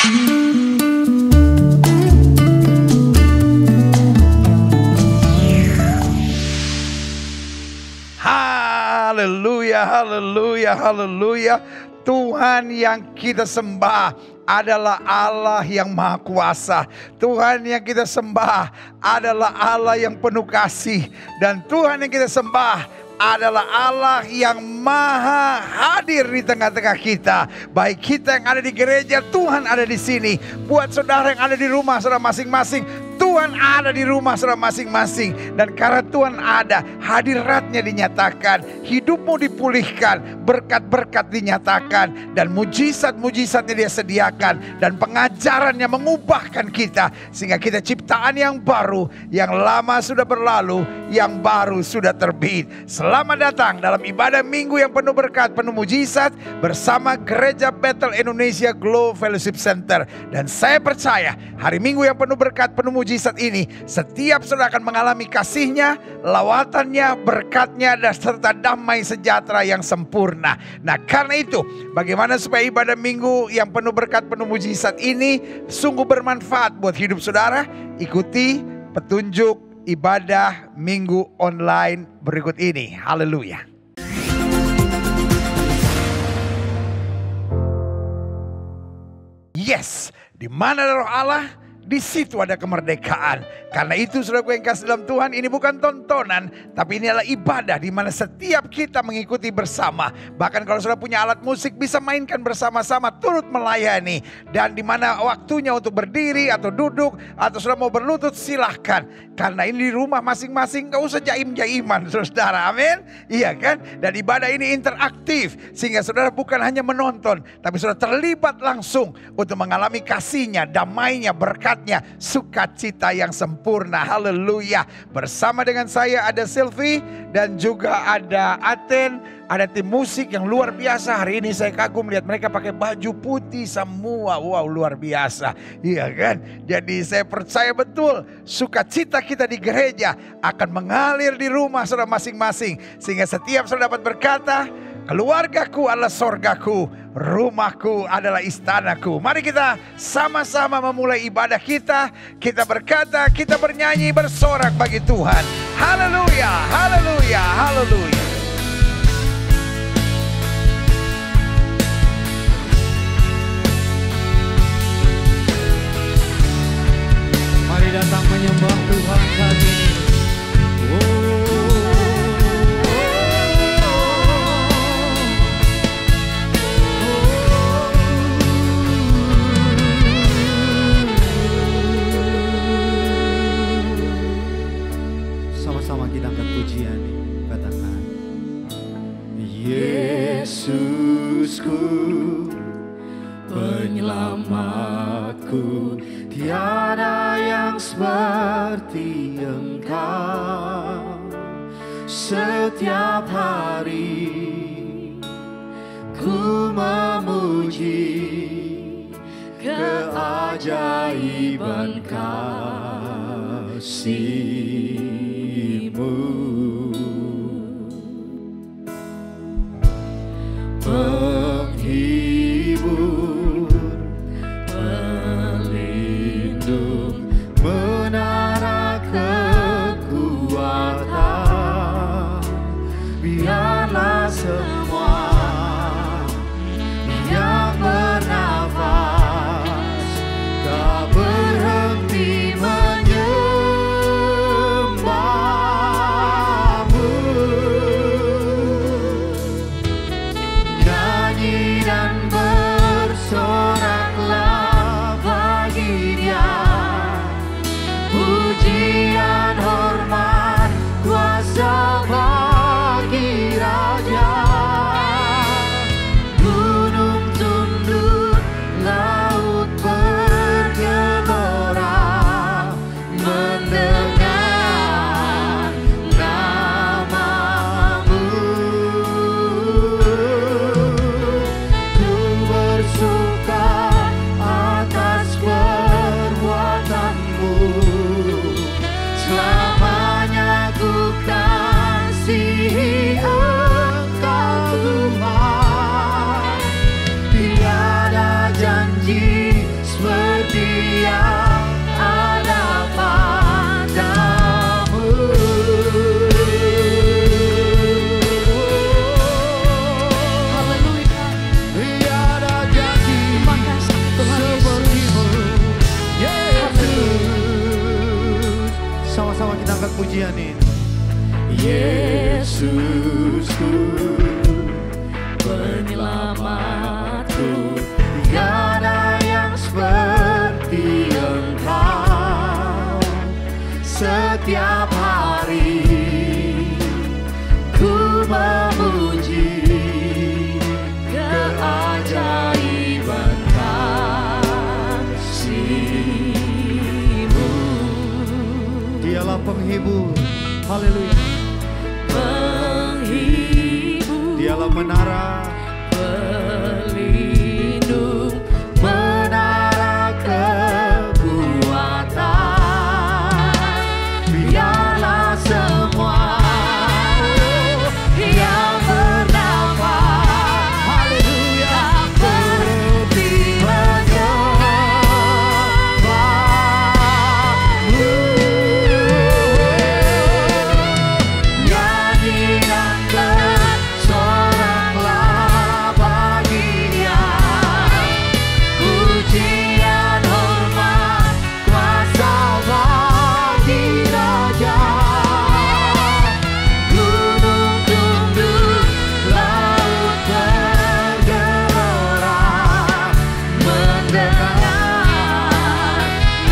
Haleluya, haleluya, haleluya. Tuhan yang kita sembah adalah Allah yang Maha Kuasa. Tuhan yang kita sembah adalah Allah yang penuh kasih. Dan Tuhan yang kita sembah adalah Allah yang maha hadir di tengah-tengah kita. Baik kita yang ada di gereja, Tuhan ada di sini. Buat saudara yang ada di rumah saudara masing-masing, Tuhan ada di rumah saudara masing-masing. Dan karena Tuhan ada, hadiratnya dinyatakan, hidupmu dipulihkan, berkat-berkat dinyatakan, dan mujizat-mujizatnya dia sediakan, dan pengajarannya mengubahkan kita, sehingga kita ciptaan yang baru, yang lama sudah berlalu, yang baru sudah terbit. Selamat datang dalam ibadah minggu yang penuh berkat, penuh mujizat bersama Gereja Bethel Indonesia Glow Fellowship Center. Dan saya percaya hari minggu yang penuh berkat, penuh mujizat ini, setiap saudara akan mengalami kasihnya, lawatannya, berkatnya, dan serta damai sejahtera yang sempurna. Nah karena itu, bagaimana supaya ibadah minggu yang penuh berkat, penuh mujizat ini sungguh bermanfaat buat hidup saudara? Ikuti petunjuk ibadah minggu online berikut ini. Haleluya. Yes, di mana ada Roh Allah, di situ ada kemerdekaan. Karena itu saudaraku yang kasih dalam Tuhan, ini bukan tontonan, tapi ini adalah ibadah di mana setiap kita mengikuti bersama. Bahkan kalau saudara punya alat musik, bisa mainkan bersama-sama, turut melayani. Dan di mana waktunya untuk berdiri atau duduk, atau saudara mau berlutut, silahkan. Karena ini di rumah masing-masing, gak usah jaim-jaiman saudara, amin. Iya kan? Dan ibadah ini interaktif, sehingga saudara bukan hanya menonton, tapi saudara terlibat langsung untuk mengalami kasihnya, damainya, berkatnya, sukacita yang sempurna. Haleluya. Bersama dengan saya ada Sylvie dan juga ada Aten, ada tim musik yang luar biasa. Hari ini saya kagum melihat mereka pakai baju putih semua. Wow, luar biasa. Iya kan? Jadi saya percaya betul sukacita kita di gereja akan mengalir di rumah saudara masing-masing. Sehingga setiap saudara dapat berkata, keluargaku adalah sorgaku, rumahku adalah istanaku. Mari kita sama-sama memulai ibadah kita. Kita berkata, kita bernyanyi, bersorak bagi Tuhan. Haleluya, haleluya, haleluya. Mari datang menyembah Tuhan saat ini. Sama-sama kita angkat pujian, katakan Yesusku, penyelamatku, tiada yang seperti Engkau. Setiap hari ku memuji keajaiban kasih-Mu. Penghibur, pelindung, menara kekuatan, biarlah semua yang bernafas tak berhenti menyembah. setia ada padamu. Haleluya. Tiada janji seperti-Mu, Yesus. Sama-sama kita angkat pujian ini. Yesusku, penyelamatku, tiada yang seperti Engkau. Setiap hari ku memuji keajaiban kasih-Mu. Dialah penghibur, haleluya. Penghibur, dialah menara pelindung, menara kekuatan. Biarlah semua yang bernafas, haleluya, berhenti menyembah-Mu. Nyanyi dan bersoraklah bagi Dia, pujian hormat kuasa bagi Raja. Gunung tunduk, laut bergelora, mendengar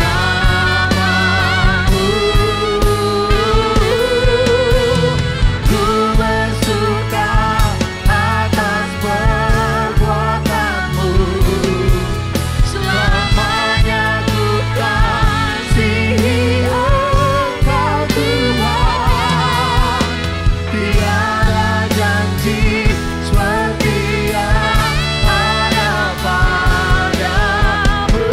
nama-Mu. Ku bersuka atas perbuatan-Mu, selamanya ku kasihi Engkau Tuhan. Tiada janji seperti yang ada padamu.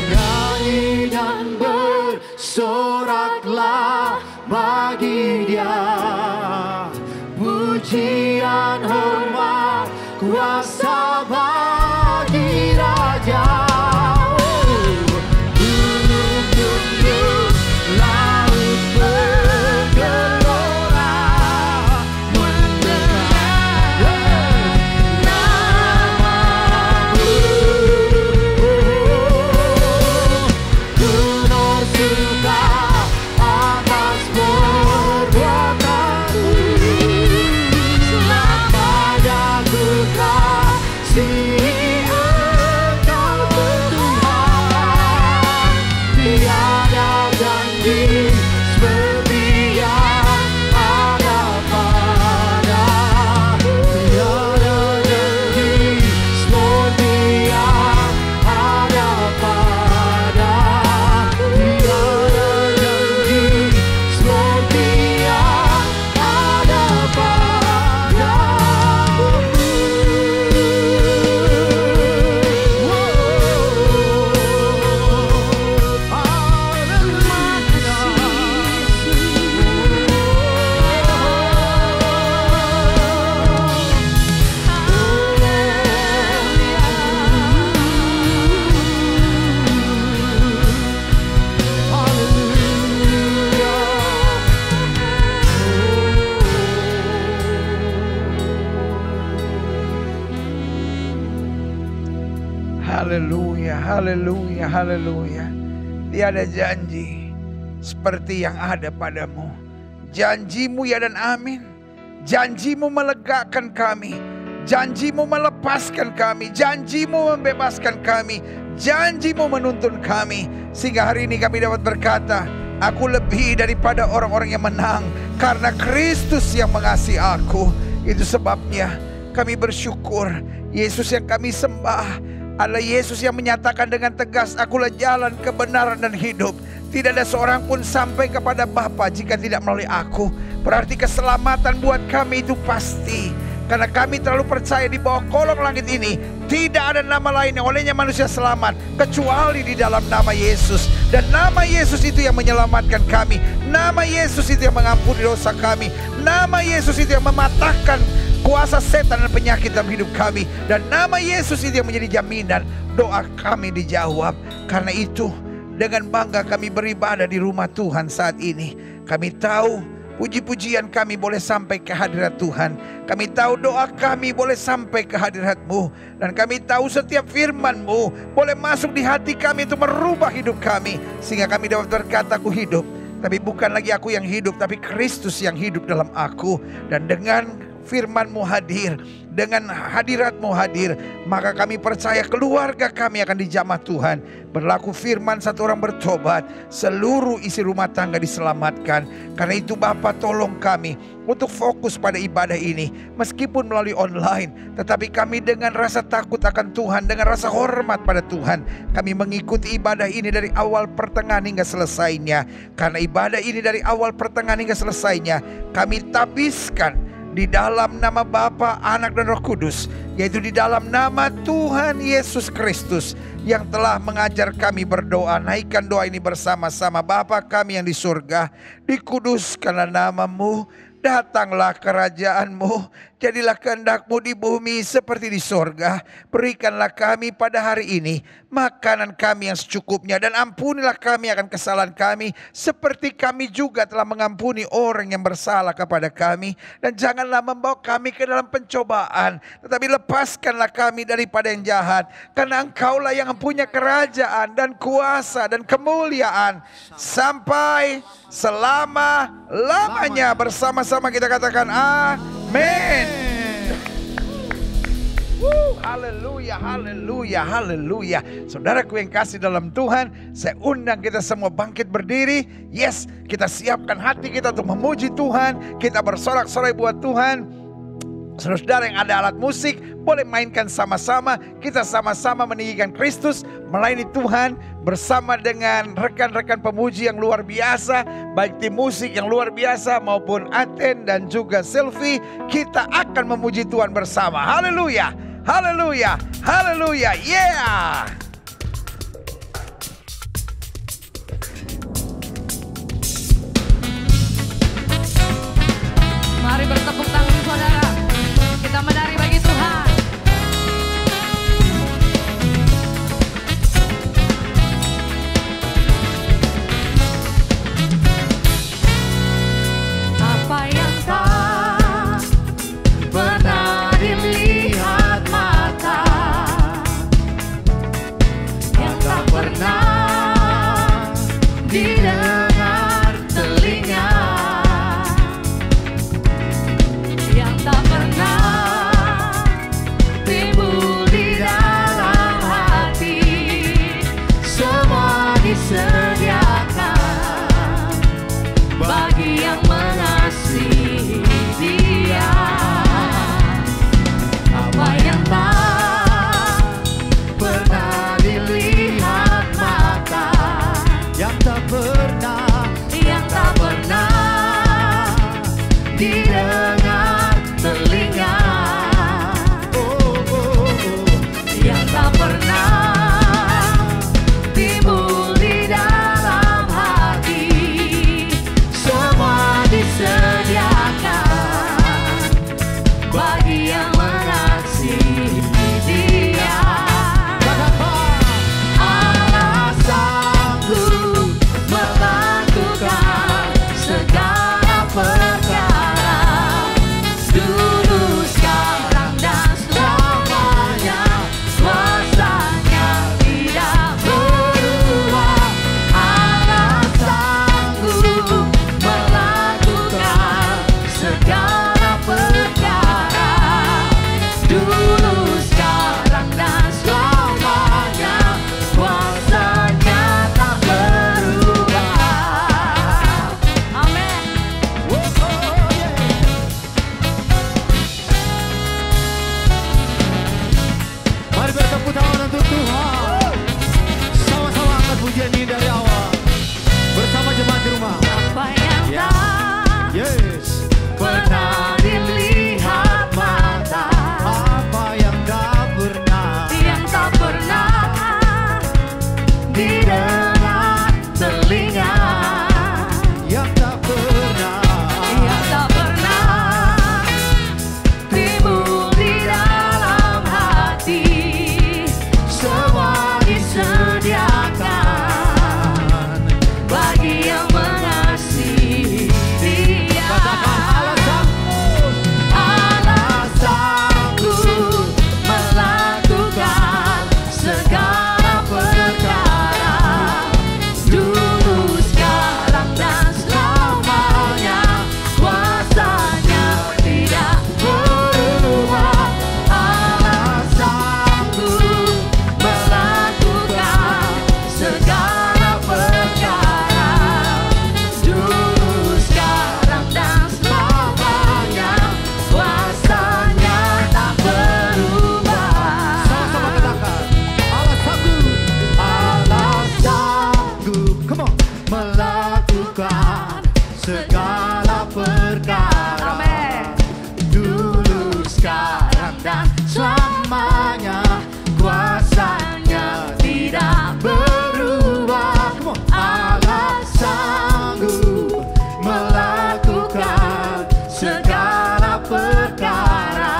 Nyanyi dan bersoraklah bagi Dia, pujian hormat kuasa bagi Raja. Gunung tunduk, laut bergelora, mendengar nama-Mu. Ku bersuka atas perbuatan-Mu, selamanya ku kasihi Engkau Tuhan. Tiada janji seperti yang ada padamu. Tiada janji seperti yang ada padamu. Tiada janji seperti yang ada padamu. Haleluya, haleluya, haleluya. Tiada janji seperti yang ada padamu. Janji-Mu ya dan amin. Janji-Mu melegakan kami. Janji-Mu melepaskan kami. Janji-Mu membebaskan kami. Janji-Mu menuntun kami. Sehingga hari ini kami dapat berkata, aku lebih daripada orang-orang yang menang, karena Kristus yang mengasihi aku. Itu sebabnya kami bersyukur. Yesus yang kami sembah adalah Yesus yang menyatakan dengan tegas, akulah jalan, kebenaran, dan hidup. Tidak ada seorang pun sampai kepada Bapa jika tidak melalui aku. Berarti keselamatan buat kami itu pasti. Karena kami terlalu percaya di bawah kolong langit ini tidak ada nama lain yang olehnya manusia selamat kecuali di dalam nama Yesus. Dan nama Yesus itu yang menyelamatkan kami. Nama Yesus itu yang mengampuni dosa kami. Nama Yesus itu yang mematahkan kuasa setan dan penyakit dalam hidup kami. Dan nama Yesus itu yang menjadi jaminan doa kami dijawab. Karena itu dengan bangga kami beribadah di rumah Tuhan saat ini. Kami tahu puji-pujian kami boleh sampai ke hadirat Tuhan. Kami tahu doa kami boleh sampai ke hadirat-Mu. Dan kami tahu setiap firman-Mu boleh masuk di hati kami untuk merubah hidup kami. Sehingga kami dapat berkata, aku hidup. Tapi bukan lagi aku yang hidup, tapi Kristus yang hidup dalam aku. Dan dengan firman-Mu hadir, dengan hadirat-Mu hadir, maka kami percaya keluarga kami akan dijamah Tuhan. Berlaku firman, satu orang bertobat, seluruh isi rumah tangga diselamatkan. Karena itu Bapa, tolong kami untuk fokus pada ibadah ini. Meskipun melalui online, tetapi kami dengan rasa takut akan Tuhan, dengan rasa hormat pada Tuhan, kami mengikuti ibadah ini dari awal, pertengahan, hingga selesainya. Karena ibadah ini dari awal, pertengahan, hingga selesainya kami tabiskan di dalam nama Bapa, Anak, dan Roh Kudus, yaitu di dalam nama Tuhan Yesus Kristus yang telah mengajar kami berdoa. Naikkan doa ini bersama-sama. Bapa kami yang di surga, dikuduskanlah nama-Mu, datanglah kerajaan-Mu, jadilah kehendak-Mu di bumi seperti di sorga. Berikanlah kami pada hari ini makanan kami yang secukupnya, dan ampunilah kami akan kesalahan kami, seperti kami juga telah mengampuni orang yang bersalah kepada kami. Dan janganlah membawa kami ke dalam pencobaan, tetapi lepaskanlah kami daripada yang jahat. Karena Engkaulah yang punya kerajaan dan kuasa dan kemuliaan sampai selama-lamanya. Bersama-sama kita katakan amin. Haleluya, haleluya, haleluya. Saudaraku yang kasih dalam Tuhan, saya undang kita semua bangkit berdiri. Yes, kita siapkan hati kita untuk memuji Tuhan. Kita bersorak-sorai buat Tuhan. Saudara yang ada alat musik, boleh mainkan sama-sama. Kita sama-sama meninggikan Kristus, melayani Tuhan bersama dengan rekan-rekan pemuji yang luar biasa, baik tim musik yang luar biasa maupun Aten dan juga Sylvie. Kita akan memuji Tuhan bersama. Haleluya, haleluya, haleluya, yeah. Mari bertepuk tangan saudara. Kita menari bagi Tuhan. Apa yang tak pernah dilihat mata, yang tak pernah didengar telinga, yang tak pernah timbul di dalam hati, semua disediakan bagi yang mengasihi Dia. Apa yang tak pernah dilihat mata, yang tak pernah didengar telinga, yang tak pernah timbul di dalam hati, semua disediakan bagi yang mengasihi Dia. Allah sanggup melakukan segala perkara, dulu, sekarang, dan selamanya. Kuasanya tidak berubah. Allah sanggup melakukan segala perkara, dulu, sekarang, dan selamanya. Kuasanya tak berubah. Amin. dan selamanya. Kuasanya tidak berubah. Allah sanggup melakukan segala perkara.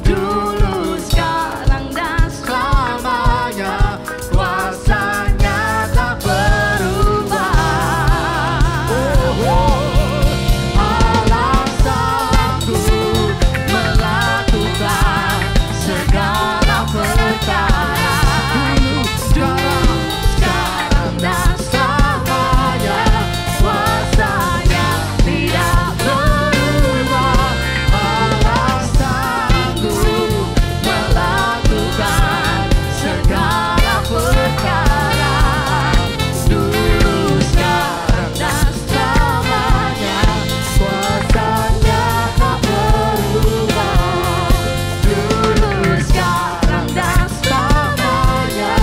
Dulu, sekarang, dan selamanya. Kuasanya tak berubah. Allah sanggup melakukan segala perkara. Dulu, sekarang, dan selamanya. Kuasanya tidak berubah. Allah sanggup melakukan segala perkara. Dulu, sekarang, dan selamanya. Kuasanya tak berubah. Dulu, sekarang, dan selamanya.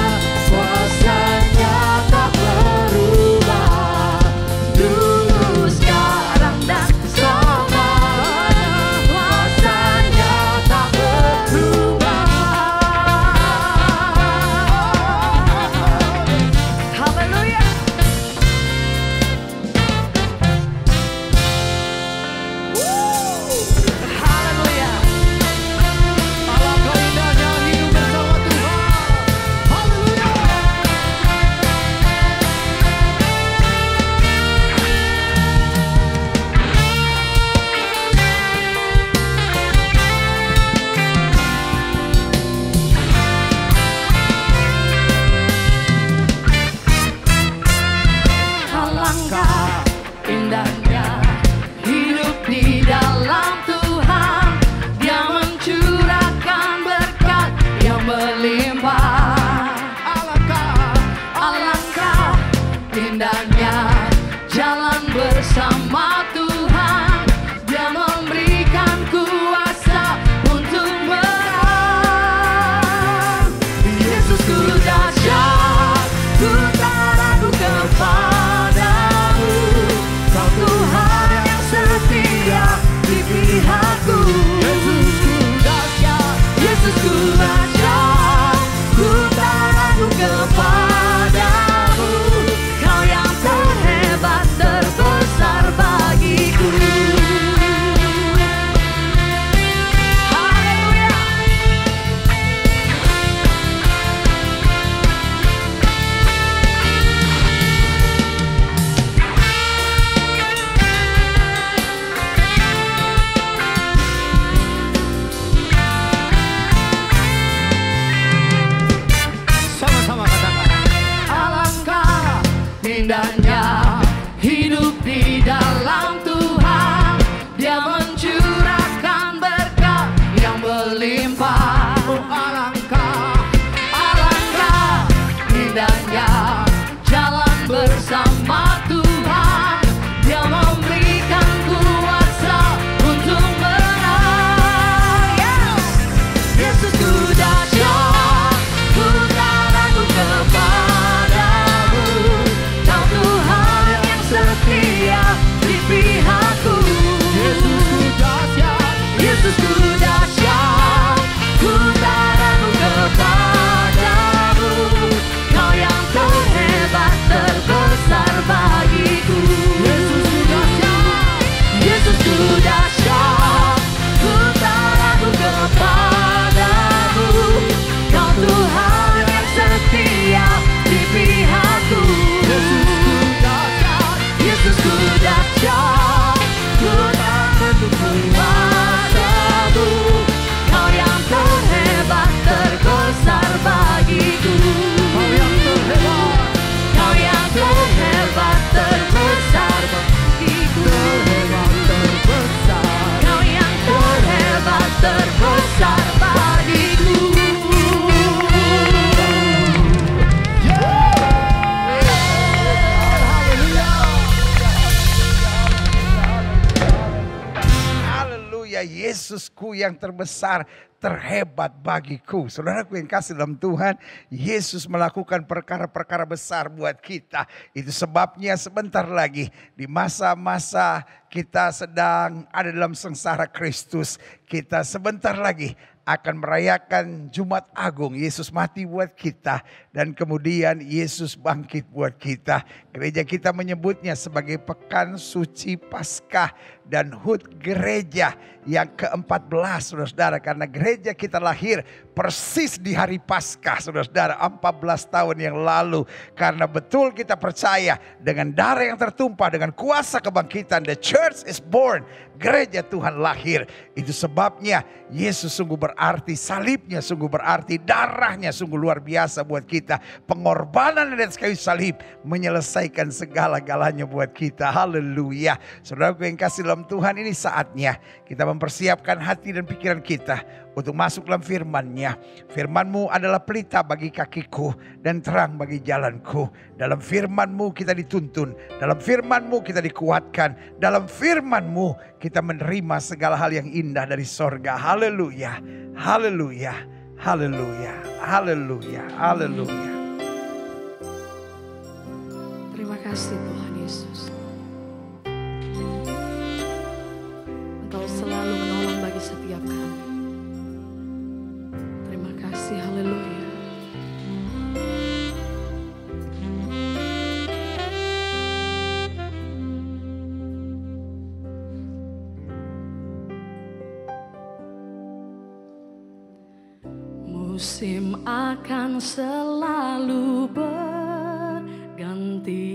Kuasanya tak berubah. Dulu, sekarang, dan selamanya. Kuasanya tak berubah. Haleluya. Haleluya. Alangkah indahnya hidup bersama Tuhan. Haleluya. Alangkah indahnya hidup di dalam Tuhan. Dia mencurahkan berkat yang berlimpah. Alangkah indahnya jalan bersama Tuhan. Dia memberikan kuasa untuk menang. Yesusku dahsyat, ku tak ragu kepadamu. Kau Tuhan yang setia di pihakku. Yesusku dahsyat, Yesusku dahsyat, ku tak ragu kepadamu. Kau yang terhebat, terbesar bagiku. Haleluya. Sama-sama katakan. Alangkah indahnya hidup di dalam Tuhan. Dia mencurahkan berkat yang berlimpah. Alangkah indahnya jalan bersama Tuhan. Dia memberikan kuasa untuk menang. Yes. Yesusku dahsyat, ku tak ragu kepadamu. Kau Tuhan yang setia di pihakku. Yesusku dahsyat, Yesusku dahsyat, ku tak ragu kepadamu. Kau yang terhebat, terbesar bagiku. Yesusku dahsyat, Yesusku dahsyat, ku tak ragu kepadamu. Kau Tuhan yang setia di pihakku. Yesusku dahsyat, Yesusku dahsyat, ku tak ragu kuasamu. Kau yang terhebat, terbesar bagiku. Kau yang terhebat, Kau yang terhebat, terbesar bagiku. terhebat, terbesar. Kau yang terhebat, terbesar bagiku. Haleluya, Yesusku yang terbesar, terhebat bagiku. Saudaraku yang kasih dalam Tuhan, Yesus melakukan perkara-perkara besar buat kita. Itu sebabnya sebentar lagi di masa-masa kita sedang ada dalam sengsara Kristus, kita sebentar lagi akan merayakan Jumat Agung. Yesus mati buat kita dan kemudian Yesus bangkit buat kita. Gereja kita menyebutnya sebagai Pekan Suci Paskah dan HUT gereja yang ke-14, saudara-saudara. Karena gereja kita lahir persis di hari Paskah, saudara-saudara, 14 tahun yang lalu. Karena betul kita percaya dengan darah yang tertumpah, dengan kuasa kebangkitan, the church is born. Gereja Tuhan lahir. Itu sebabnya Yesus sungguh berarti, salibnya sungguh berarti, darahnya sungguh luar biasa buat kita. Pengorbanan di atas kayu salib menyelesaikan segala-galanya buat kita. Haleluya. Saudaraku yang kasih dalam Tuhan, ini saatnya kita mempersiapkan hati dan pikiran kita untuk masuk dalam firman-Nya. Firman-Mu adalah pelita bagi kakiku dan terang bagi jalanku. Dalam firman-Mu kita dituntun, dalam firman-Mu kita dikuatkan, dalam firman-Mu kita menerima segala hal yang indah dari sorga. Haleluya, haleluya, haleluya, haleluya, haleluya. Terima kasih Tuhan Yesus. Engkau selalu menolong bagi setiap kami. Terima kasih, haleluya. Musim akan selalu berganti,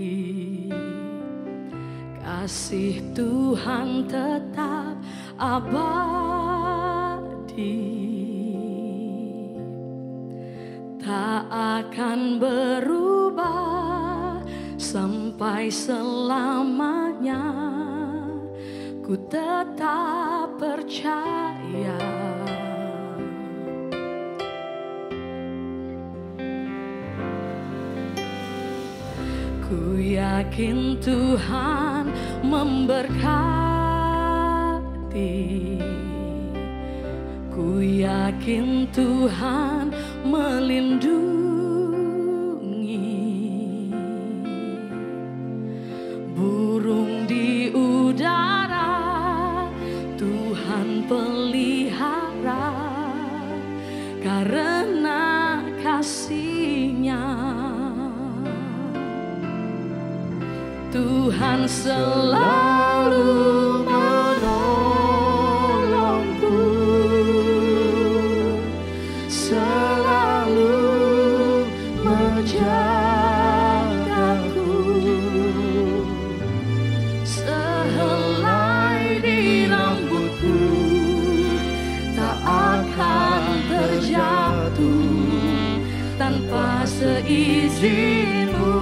kasih Tuhan tetap abadi, tak akan berubah sampai selamanya. Ku tetap percaya. Ku yakin Tuhan memberkati, ku yakin Tuhan melindungi. Burung di udara Tuhan pelihara, karena kasih-Nya. Tuhan selalu menolongku, selalu menjagaku. Sehelai di rambutku tak akan terjatuh tanpa seizin-Mu.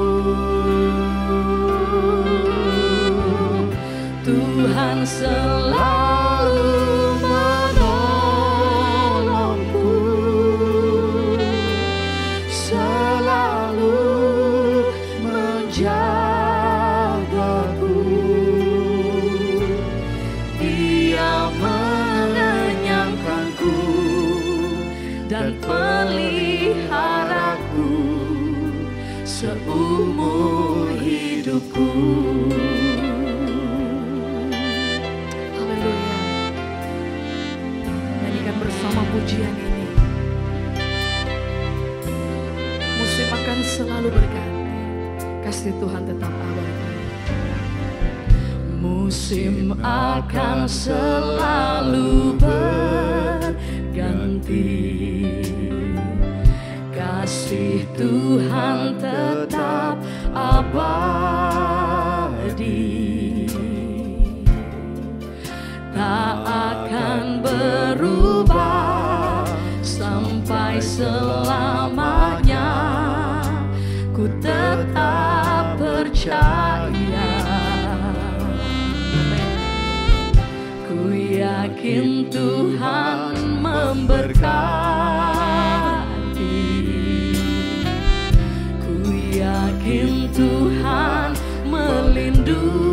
Tuhan selalu menolongku, selalu menjagaku. Dia menenyangkanku dan peliharaku seumur hidupku. Pujian ini, musim akan selalu berganti, kasih Tuhan tetap abadi. Musim akan selalu berganti, kasih Tuhan tetap abadi, tak akan berubah sampai selamanya. Ku tetap percaya. Ku yakin Tuhan memberkati, ku yakin Tuhan melindungi.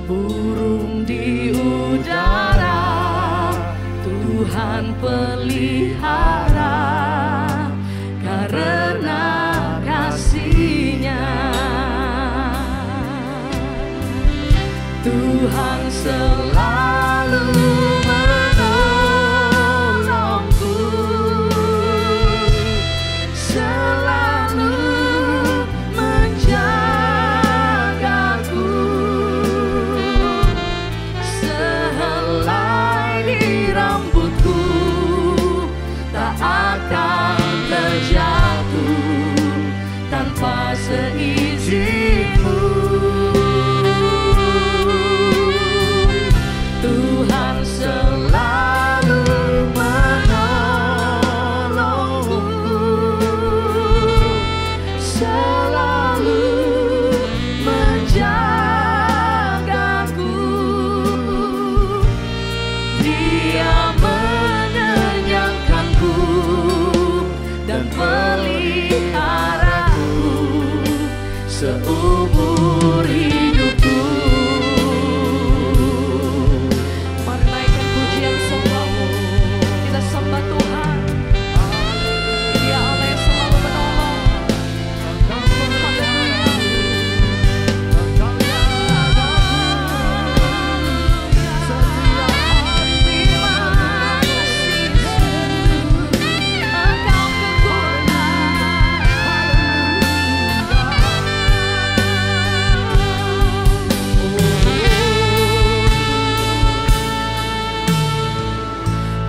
Burung di udara Tuhan pelihara, karena kasih-Nya. Tuhan selalu menolongku, selalu menjagaku. Sehelai di rambutku tak akan terjatuh tanpa seizinmu. Tuhan selalu menolongku, selalu menjagaku. Dia mengenyangkanku dan peliharaku seumur hidupku. Mari naikkan pujian sembahmu, kita sembah Tuhan. Dia Allah yang selalu menolong. Haleluya. Terima kasih Yesus, Engkau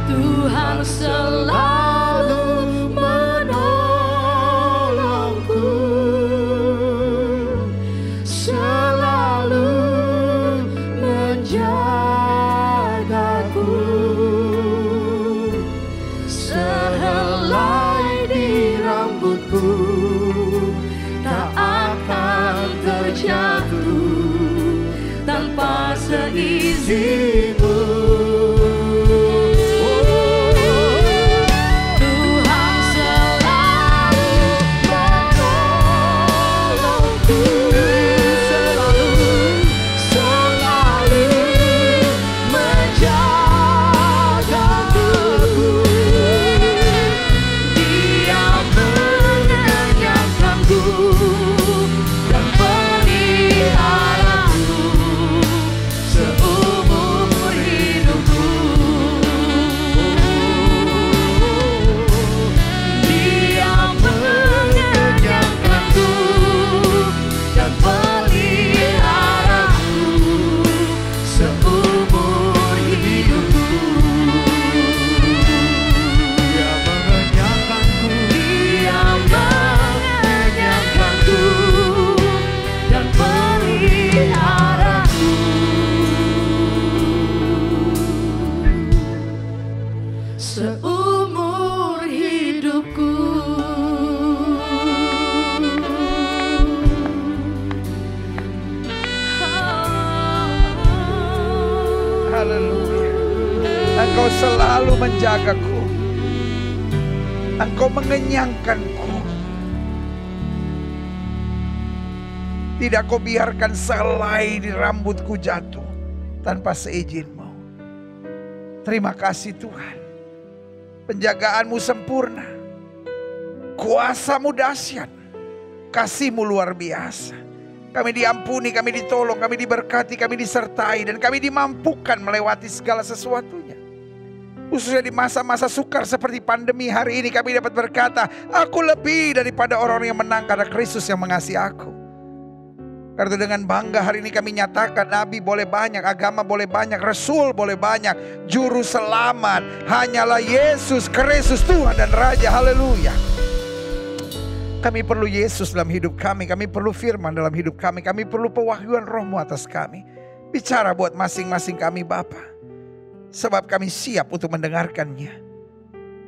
Tuhan selalu menolongku, selalu menjagaku. Sehelai di rambutku tak akan terjatuh tanpa seizinmu. Tuhan selalu menolongku, selalu menjagaku. Dia mengenyangkanku dan peliharaku seumur hidupku. Dia mengenyangkanku dan peliharaku seumur hidupku. Dia mengenyangkanku, Dia mengenyangkanku dan peliharaku seumur hidupku. Haleluya. Engkau selalu menjagaku. Engkau mengenyangkanku. Tidak kau biarkan sehelai di rambutku jatuh tanpa seizinmu. Terima kasih Tuhan. Penjagaanmu sempurna. Kuasamu dahsyat. Kasihmu luar biasa. Kami diampuni, kami ditolong, kami diberkati, kami disertai, dan kami dimampukan melewati segala sesuatunya. Khususnya di masa-masa sukar seperti pandemi hari ini, kami dapat berkata, aku lebih daripada orang yang menang karena Kristus yang mengasihi aku. Karena dengan bangga hari ini kami nyatakan, nabi boleh banyak, agama boleh banyak, rasul boleh banyak, juru selamat hanyalah Yesus Kristus, Tuhan dan Raja. Haleluya. Kami perlu Yesus dalam hidup kami perlu firman dalam hidup kami perlu pewahyuan Roh-Mu atas kami. Bicara buat masing-masing kami Bapa, sebab kami siap untuk mendengarkannya.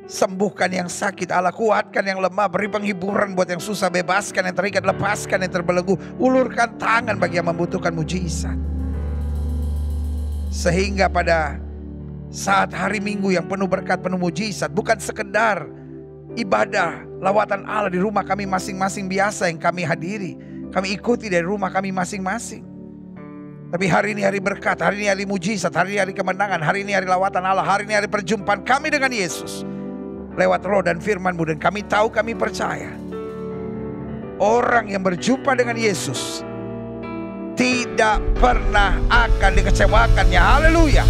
Sembuhkan yang sakit Allah, kuatkan yang lemah, beri penghiburan buat yang susah, bebaskan yang terikat, lepaskan yang terbelenggu, ulurkan tangan bagi yang membutuhkan mujizat. Sehingga pada saat hari Minggu yang penuh berkat, penuh mujizat, bukan sekedar ibadah lawatan Allah di rumah kami masing-masing biasa yang kami hadiri, kami ikuti dari rumah kami masing-masing. Tapi hari ini hari berkat, hari ini hari mujizat, hari ini hari kemenangan, hari ini hari lawatan Allah, hari ini hari perjumpaan kami dengan Yesus lewat Roh dan firman-Mu. Dan kami tahu, kami percaya orang yang berjumpa dengan Yesus tidak pernah akan dikecewakannya. Haleluya.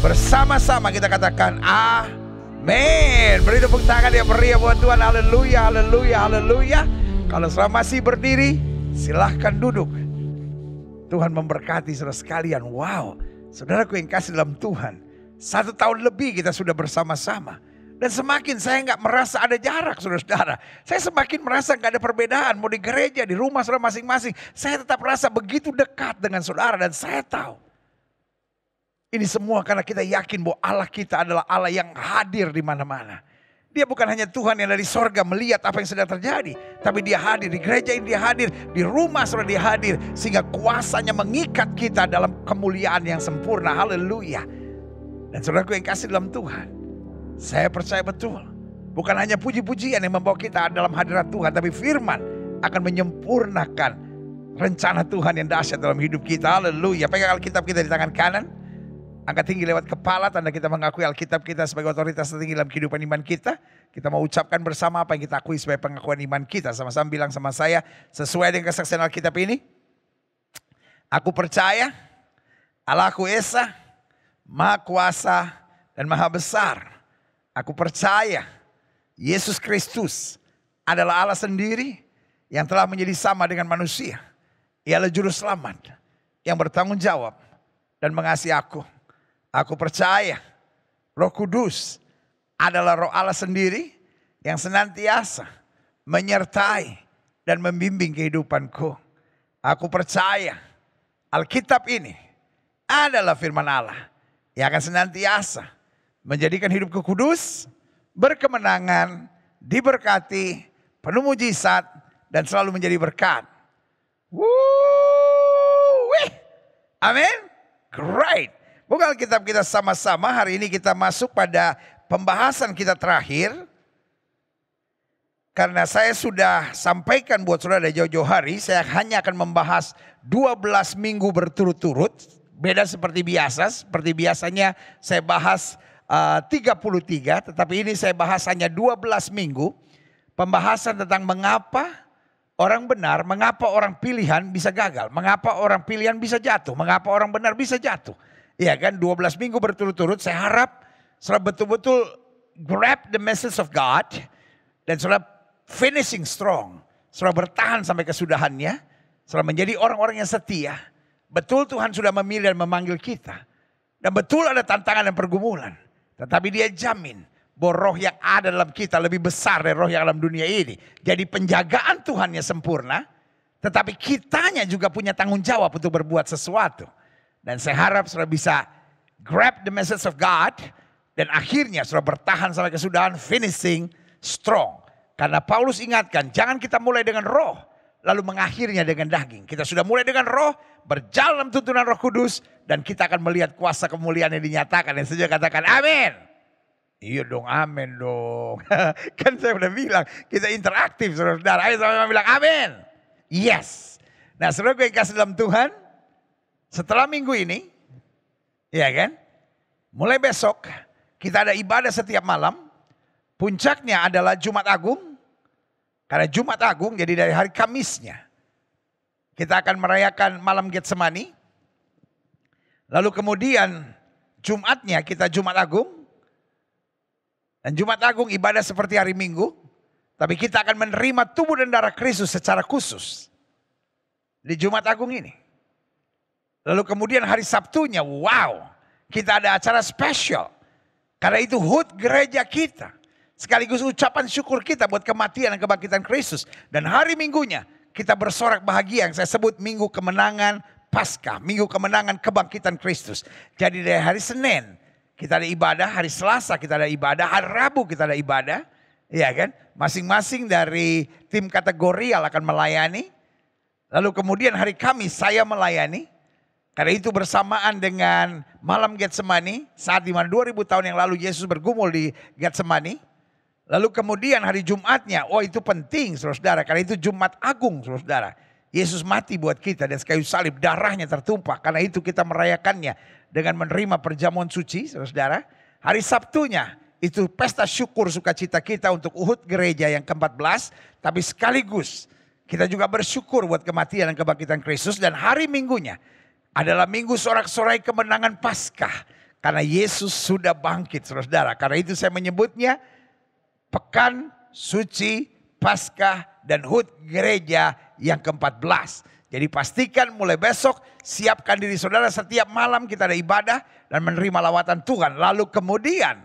Bersama-sama kita katakan amin. Beri tepuk tangan yang meriah buat Tuhan. Haleluya, haleluya, haleluya. Kalau selama masih berdiri, silahkan duduk. Tuhan memberkati saudara sekalian. Wow, saudaraku yang kasih dalam Tuhan. 1 tahun lebih kita sudah bersama-sama. Dan semakin saya nggak merasa ada jarak saudara-saudara. Saya semakin merasa nggak ada perbedaan. Mau di gereja, di rumah saudara masing-masing. Saya tetap merasa begitu dekat dengan saudara. Dan saya tahu. Ini semua karena kita yakin bahwa Allah kita adalah Allah yang hadir di mana-mana. Dia bukan hanya Tuhan yang dari sorga melihat apa yang sedang terjadi. Tapi dia hadir, di gereja ini dia hadir, di rumah saudara dia hadir. Sehingga kuasanya mengikat kita dalam kemuliaan yang sempurna. Haleluya. Dan saudaraku yang kasih dalam Tuhan. Saya percaya betul. Bukan hanya puji-pujian yang membawa kita dalam hadirat Tuhan. Tapi firman akan menyempurnakan rencana Tuhan yang dahsyat dalam hidup kita. Haleluya. Pegang Alkitab kita di tangan kanan. Angkat tinggi lewat kepala, tanda kita mengakui Alkitab kita sebagai otoritas tertinggi dalam kehidupan iman kita. Kita mau ucapkan bersama apa yang kita akui sebagai pengakuan iman kita. Sama-sama bilang sama saya, sesuai dengan kesaksian Alkitab ini. Aku percaya Allahku Esa, Maha Kuasa dan Maha Besar. Aku percaya Yesus Kristus adalah Allah sendiri yang telah menjadi sama dengan manusia. Ialah juru selamat yang bertanggung jawab dan mengasihi aku. Aku percaya Roh Kudus adalah Roh Allah sendiri yang senantiasa menyertai dan membimbing kehidupanku. Aku percaya Alkitab ini adalah firman Allah yang akan senantiasa menjadikan hidupku kudus, berkemenangan, diberkati, penuh mujizat, dan selalu menjadi berkat. Amin. Great. Buka Alkitab kita sama-sama. Hari ini kita masuk pada pembahasan kita terakhir. Karena saya sudah sampaikan buat saudara jauh-jauh hari. Saya hanya akan membahas 12 minggu berturut-turut. Beda seperti biasa. Seperti biasanya saya bahas 33. Tetapi ini saya bahas hanya 12 minggu. Pembahasan tentang mengapa orang benar, mengapa orang pilihan bisa gagal. Mengapa orang pilihan bisa jatuh. Mengapa orang benar bisa jatuh. Iya kan, 12 minggu berturut-turut saya harap saudara betul-betul grab the message of God. Dan saudara finishing strong. Saudara bertahan sampai kesudahannya. Saudara menjadi orang-orang yang setia. Betul Tuhan sudah memilih dan memanggil kita. Dan betul ada tantangan dan pergumulan. Tetapi dia jamin bahwa roh yang ada dalam kita lebih besar dari roh yang dalam dunia ini. Jadi penjagaan Tuhannya sempurna. Tetapi kitanya juga punya tanggung jawab untuk berbuat sesuatu. Dan saya harap saudara bisa grab the message of God. Dan akhirnya saudara bertahan sampai kesudahan, finishing strong. Karena Paulus ingatkan, jangan kita mulai dengan roh, lalu mengakhirinya dengan daging. Kita sudah mulai dengan roh, berjalan dalam tuntunan Roh Kudus. Dan kita akan melihat kuasa kemuliaan yang dinyatakan. Dan saja katakan amin. Iya dong, amin dong. Kan saya udah bilang, kita interaktif saudara-saudara. Ayo sama-sama bilang amin. Yes. Nah saudara gue yang kasih dalam Tuhan. Setelah minggu ini, ya kan, mulai besok kita ada ibadah setiap malam. Puncaknya adalah Jumat Agung. Karena Jumat Agung jadi dari hari Kamisnya. Kita akan merayakan malam Getsemani. Lalu kemudian Jumatnya kita Jumat Agung. Dan Jumat Agung ibadah seperti hari Minggu. Tapi kita akan menerima tubuh dan darah Kristus secara khusus. Di Jumat Agung ini. Lalu kemudian hari Sabtunya, wow, kita ada acara spesial. Karena itu HUT gereja kita. Sekaligus ucapan syukur kita buat kematian dan kebangkitan Kristus. Dan hari Minggunya kita bersorak bahagia yang saya sebut Minggu Kemenangan Paskah. Minggu Kemenangan Kebangkitan Kristus. Jadi dari hari Senin kita ada ibadah, hari Selasa kita ada ibadah, hari Rabu kita ada ibadah. Ya kan? Masing-masing dari tim kategorial akan melayani. Lalu kemudian hari Kamis saya melayani. Karena itu bersamaan dengan malam Getsemani, saat dimana 2000 tahun yang lalu Yesus bergumul di Getsemani. Lalu kemudian hari Jumatnya, oh itu penting saudara-saudara, karena itu Jumat Agung saudara-saudara. Yesus mati buat kita dan kayu salib darahnya tertumpah. Karena itu kita merayakannya dengan menerima perjamuan suci saudara-saudara. Hari Sabtunya itu pesta syukur sukacita kita untuk Uhud gereja yang ke-14. Tapi sekaligus kita juga bersyukur buat kematian dan kebangkitan Kristus. Dan hari Minggunya adalah minggu sorak-sorai kemenangan Paskah. Karena Yesus sudah bangkit, saudara. Karena itu saya menyebutnya Pekan Suci Paskah dan HUT Gereja yang ke-14. Jadi pastikan mulai besok, siapkan diri saudara, setiap malam kita ada ibadah dan menerima lawatan Tuhan. Lalu kemudian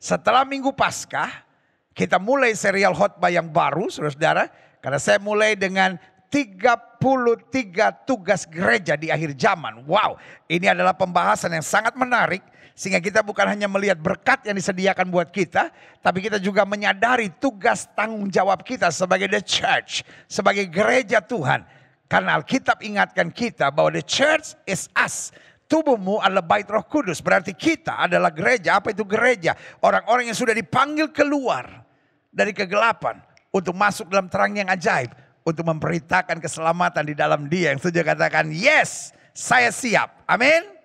setelah Minggu Paskah, kita mulai serial khotbah yang baru, saudara. Karena saya mulai dengan 33 tugas gereja di akhir zaman. Wow, ini adalah pembahasan yang sangat menarik. Sehingga kita bukan hanya melihat berkat yang disediakan buat kita, tapi kita juga menyadari tugas tanggung jawab kita sebagai the church, sebagai gereja Tuhan. Karena Alkitab ingatkan kita bahwa the church is us. Tubuhmu adalah bait Roh Kudus, berarti kita adalah gereja. Apa itu gereja? Orang-orang yang sudah dipanggil keluar dari kegelapan untuk masuk dalam terang yang ajaib, untuk memberitakan keselamatan di dalam Dia. Yang setuju katakan, yes, saya siap. Amin.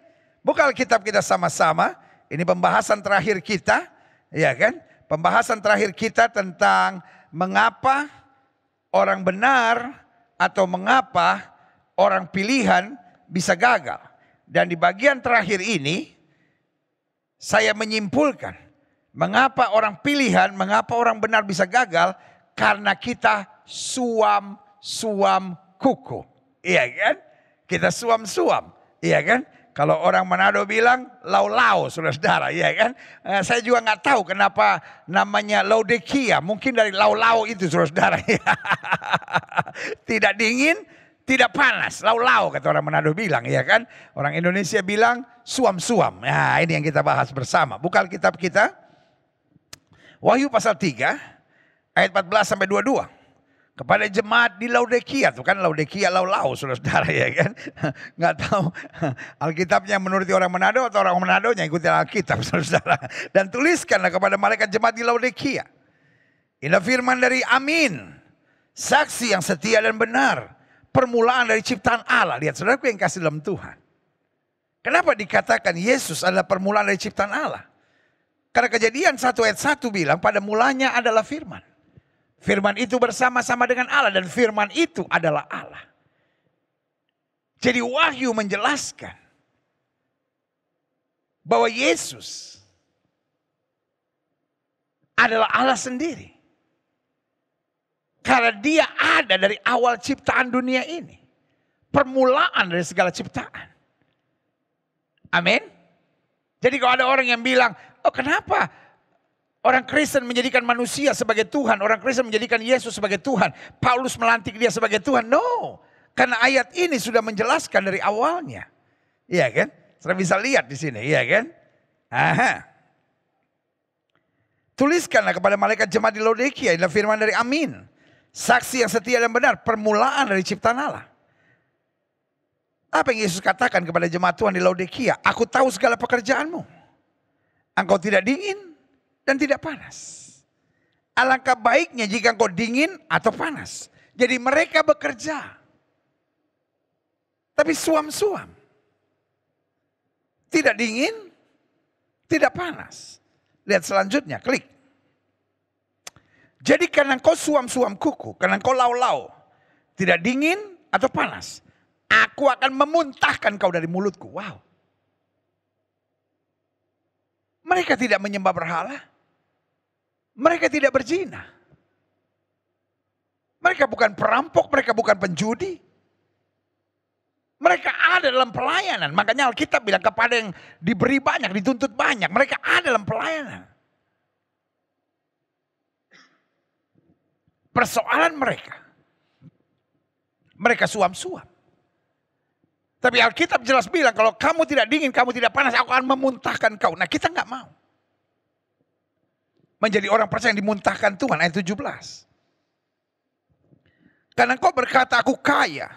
Buka Alkitab kita sama-sama. Ini pembahasan terakhir kita, ya kan? Pembahasan terakhir kita tentang mengapa orang benar atau mengapa orang pilihan bisa gagal. Dan di bagian terakhir ini saya menyimpulkan mengapa orang pilihan, mengapa orang benar bisa gagal, karena kita suam-suam kuku. Iya kan? Kita suam-suam, iya kan? Kalau orang Manado bilang lau-lau, saudara-saudara, ya kan? Saya juga nggak tahu kenapa namanya Laodikia. Mungkin dari lau-lau itu, saudara-saudara. Tidak dingin, tidak panas, lau-lau kata orang Manado bilang, ya kan? Orang Indonesia bilang suam-suam. Nah, ini yang kita bahas bersama. Buka Alkitab kita. Wahyu pasal 3 ayat 14 sampai 22. Kepada jemaat di Laodikia, tuh kan Laodikia lau-lau, saudara-saudara, ya kan? Nggak tahu Alkitabnya menuruti orang Manado atau orang Manadonya ikuti Alkitab, saudara-saudara. Dan tuliskanlah kepada malaikat jemaat di Laodikia. Inilah firman dari Amin, saksi yang setia dan benar, permulaan dari ciptaan Allah. Lihat saudaraku yang kasih dalam Tuhan. Kenapa dikatakan Yesus adalah permulaan dari ciptaan Allah? Karena Kejadian 1 ayat 1 bilang pada mulanya adalah firman. Firman itu bersama-sama dengan Allah dan firman itu adalah Allah. Jadi Wahyu menjelaskan bahwa Yesus adalah Allah sendiri. Karena Dia ada dari awal ciptaan dunia ini. Permulaan dari segala ciptaan. Amin. Jadi kalau ada orang yang bilang, oh kenapa orang Kristen menjadikan manusia sebagai Tuhan, orang Kristen menjadikan Yesus sebagai Tuhan, Paulus melantik Dia sebagai Tuhan? No, karena ayat ini sudah menjelaskan dari awalnya, iya kan? Saudara bisa lihat di sini, iya kan? Aha. Tuliskanlah kepada malaikat jemaat di Laodikia, inilah firman dari Amin, saksi yang setia dan benar, permulaan dari ciptaan Allah. Apa yang Yesus katakan kepada jemaat Tuhan di Laodikia? Aku tahu segala pekerjaanmu, engkau tidak dingin dan tidak panas. Alangkah baiknya jika engkau dingin atau panas. Jadi mereka bekerja, tapi suam-suam. Tidak dingin, tidak panas. Lihat selanjutnya, klik. Jadi karena engkau suam-suam kuku, karena engkau lau-lau, tidak dingin atau panas, aku akan memuntahkan kau dari mulutku. Wow. Mereka tidak menyembah berhala. Mereka tidak berzina. Mereka bukan perampok, mereka bukan penjudi. Mereka ada dalam pelayanan. Makanya Alkitab bilang kepada yang diberi banyak, dituntut banyak. Mereka ada dalam pelayanan. Persoalan mereka suam-suam. Tapi Alkitab jelas bilang kalau kamu tidak dingin, kamu tidak panas, aku akan memuntahkan kau. Nah kita nggak mau menjadi orang percaya yang dimuntahkan Tuhan, ayat 17. Karena engkau berkata aku kaya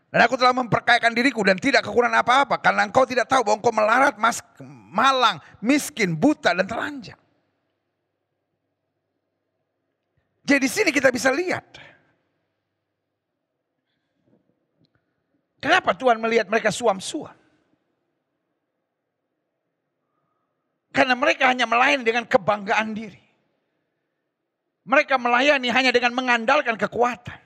dan aku telah memperkayakan diriku dan tidak kekurangan apa-apa. Karena engkau tidak tahu bahwa engkau melarat, malang, miskin, buta dan telanjang. Jadi di sini kita bisa lihat kenapa Tuhan melihat mereka suam-suam. Karena mereka hanya melayani dengan kebanggaan diri. Mereka melayani hanya dengan mengandalkan kekuatan.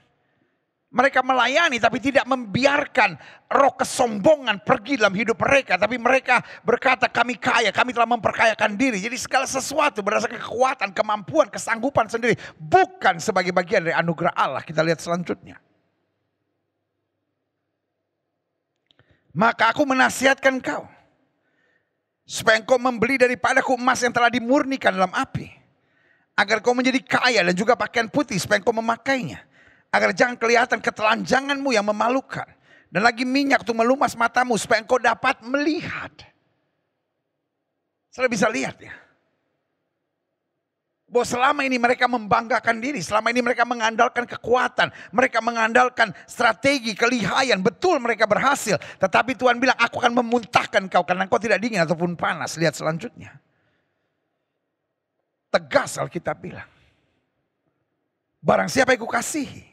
Mereka melayani tapi tidak membiarkan roh kesombongan pergi dalam hidup mereka. Tapi mereka berkata kami kaya, kami telah memperkayakan diri. Jadi segala sesuatu berdasarkan kekuatan, kemampuan, kesanggupan sendiri. Bukan sebagai bagian dari anugerah Allah. Kita lihat selanjutnya. Maka aku menasihatkan kau, supaya engkau membeli daripadaku emas yang telah dimurnikan dalam api. Agar kau menjadi kaya dan juga pakaian putih supaya engkau memakainya. Agar jangan kelihatan ketelanjanganmu yang memalukan. Dan lagi minyak untuk melumas matamu supaya engkau dapat melihat. Saudara bisa lihat ya. Bahwa selama ini mereka membanggakan diri. Selama ini mereka mengandalkan kekuatan. Mereka mengandalkan strategi, kelihayan. Betul mereka berhasil. Tetapi Tuhan bilang aku akan memuntahkan kau karena kau tidak dingin ataupun panas. Lihat selanjutnya. Tegas Alkitab bilang. Barang siapa yang kukasihi,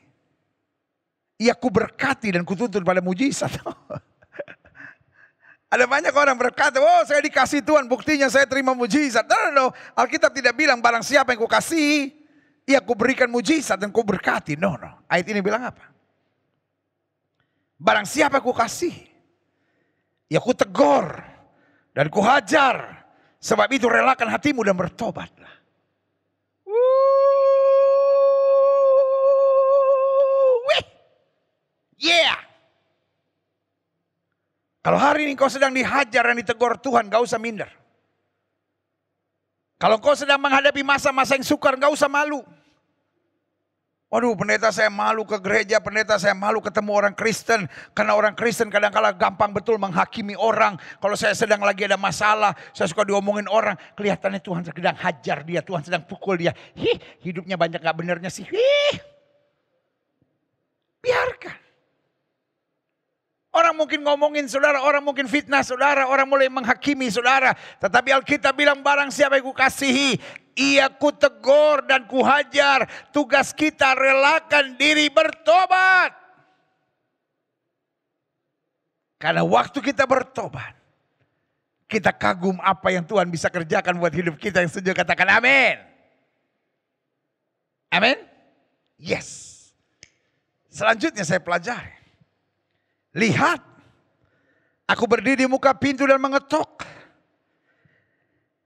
ia kuberkati dan kutuntun pada mujizat. Ada banyak orang berkata, oh saya dikasih Tuhan, buktinya saya terima mujizat. No. Alkitab tidak bilang barang siapa yang kukasihi, ia kuberikan mujizat dan kuberkati. No. Ayat ini bilang apa? Barang siapa yang kukasihi, ia kutegur dan kuhajar. Sebab itu relakan hatimu dan bertobatlah. Yeah. Kalau hari ini kau sedang dihajar dan ditegur Tuhan, gak usah minder. Kalau kau sedang menghadapi masa-masa yang sukar, gak usah malu. Waduh, pendeta saya malu ke gereja, pendeta saya malu ketemu orang Kristen. Karena orang Kristen kadang-kala gampang betul menghakimi orang. Kalau saya sedang lagi ada masalah, saya suka diomongin orang. Kelihatannya Tuhan sedang hajar dia, Tuhan sedang pukul dia. Hidupnya banyak gak benernya sih. Biarkan. Orang mungkin ngomongin saudara, orang mungkin fitnah saudara, orang mulai menghakimi saudara. Tetapi Alkitab bilang barang siapa yang kukasihi, ia kutegur dan kuhajar. Tugas kita relakan diri bertobat. Karena waktu kita bertobat, kita kagum apa yang Tuhan bisa kerjakan buat hidup kita. Yang setuju katakan amin. Amin? Yes. Selanjutnya saya pelajari. Lihat, aku berdiri di muka pintu dan mengetok.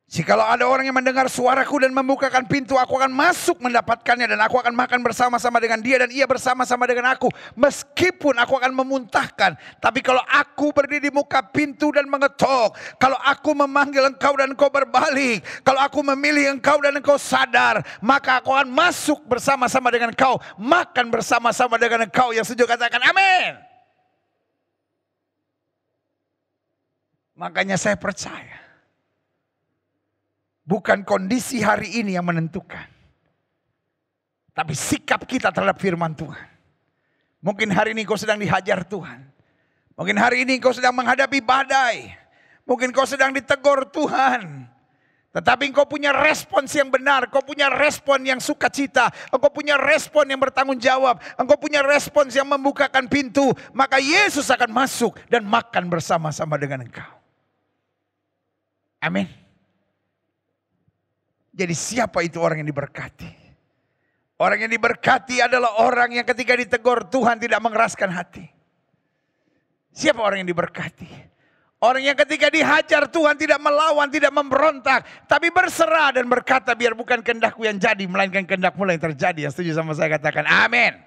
Jikalau ada orang yang mendengar suaraku dan membukakan pintu, aku akan masuk mendapatkannya dan aku akan makan bersama-sama dengan dia dan ia bersama-sama dengan aku. Meskipun aku akan memuntahkan, tapi kalau aku berdiri di muka pintu dan mengetok, kalau aku memanggil engkau dan engkau berbalik, kalau aku memilih engkau dan engkau sadar, maka aku akan masuk bersama-sama dengan engkau, makan bersama-sama dengan engkau. Yang setuju katakan amin. Makanya saya percaya, bukan kondisi hari ini yang menentukan, tapi sikap kita terhadap firman Tuhan. Mungkin hari ini kau sedang dihajar Tuhan. Mungkin hari ini kau sedang menghadapi badai. Mungkin kau sedang ditegur Tuhan. Tetapi engkau punya respons yang benar. Kau punya respon yang sukacita. Engkau punya respon yang bertanggung jawab. Engkau punya respons yang membukakan pintu. Maka Yesus akan masuk dan makan bersama-sama dengan engkau. Amin. Jadi siapa itu orang yang diberkati? Orang yang diberkati adalah orang yang ketika ditegur Tuhan tidak mengeraskan hati. Siapa orang yang diberkati? Orang yang ketika dihajar Tuhan tidak melawan, tidak memberontak. Tapi berserah dan berkata biar bukan kehendakku yang jadi, melainkan kehendakmu yang terjadi. Yang setuju sama saya katakan amin.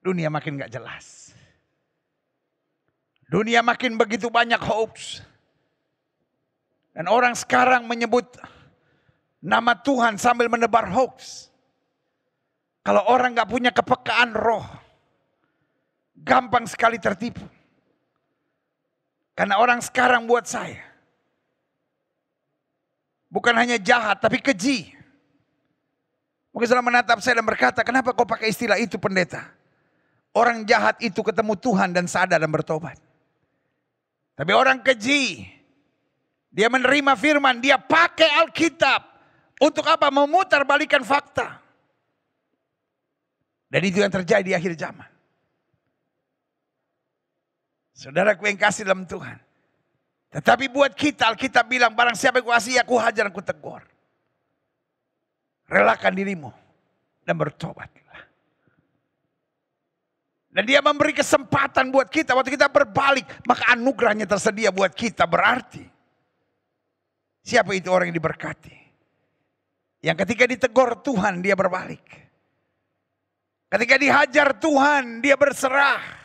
Dunia makin gak jelas. Dunia makin begitu banyak hoax. Dan orang sekarang menyebut nama Tuhan sambil menebar hoax. Kalau orang gak punya kepekaan roh, gampang sekali tertipu. Karena orang sekarang buat saya, bukan hanya jahat tapi keji. Mungkin saudara menatap saya dan berkata, kenapa kau pakai istilah itu pendeta? Orang jahat itu ketemu Tuhan dan sadar dan bertobat. Tapi orang keji, dia menerima firman, dia pakai Alkitab. Untuk apa? Memutar balikan fakta. Dan itu yang terjadi di akhir zaman. Saudaraku yang kasih dalam Tuhan. Tetapi buat kita, Alkitab bilang, barang siapa yang kuasihi, aku hajar, aku tegur. Relakan dirimu dan bertobatlah. Dan dia memberi kesempatan buat kita. Waktu kita berbalik, maka anugerahnya tersedia buat kita. Berarti, siapa itu orang yang diberkati? Yang ketika ditegur Tuhan, dia berbalik. Ketika dihajar Tuhan, dia berserah.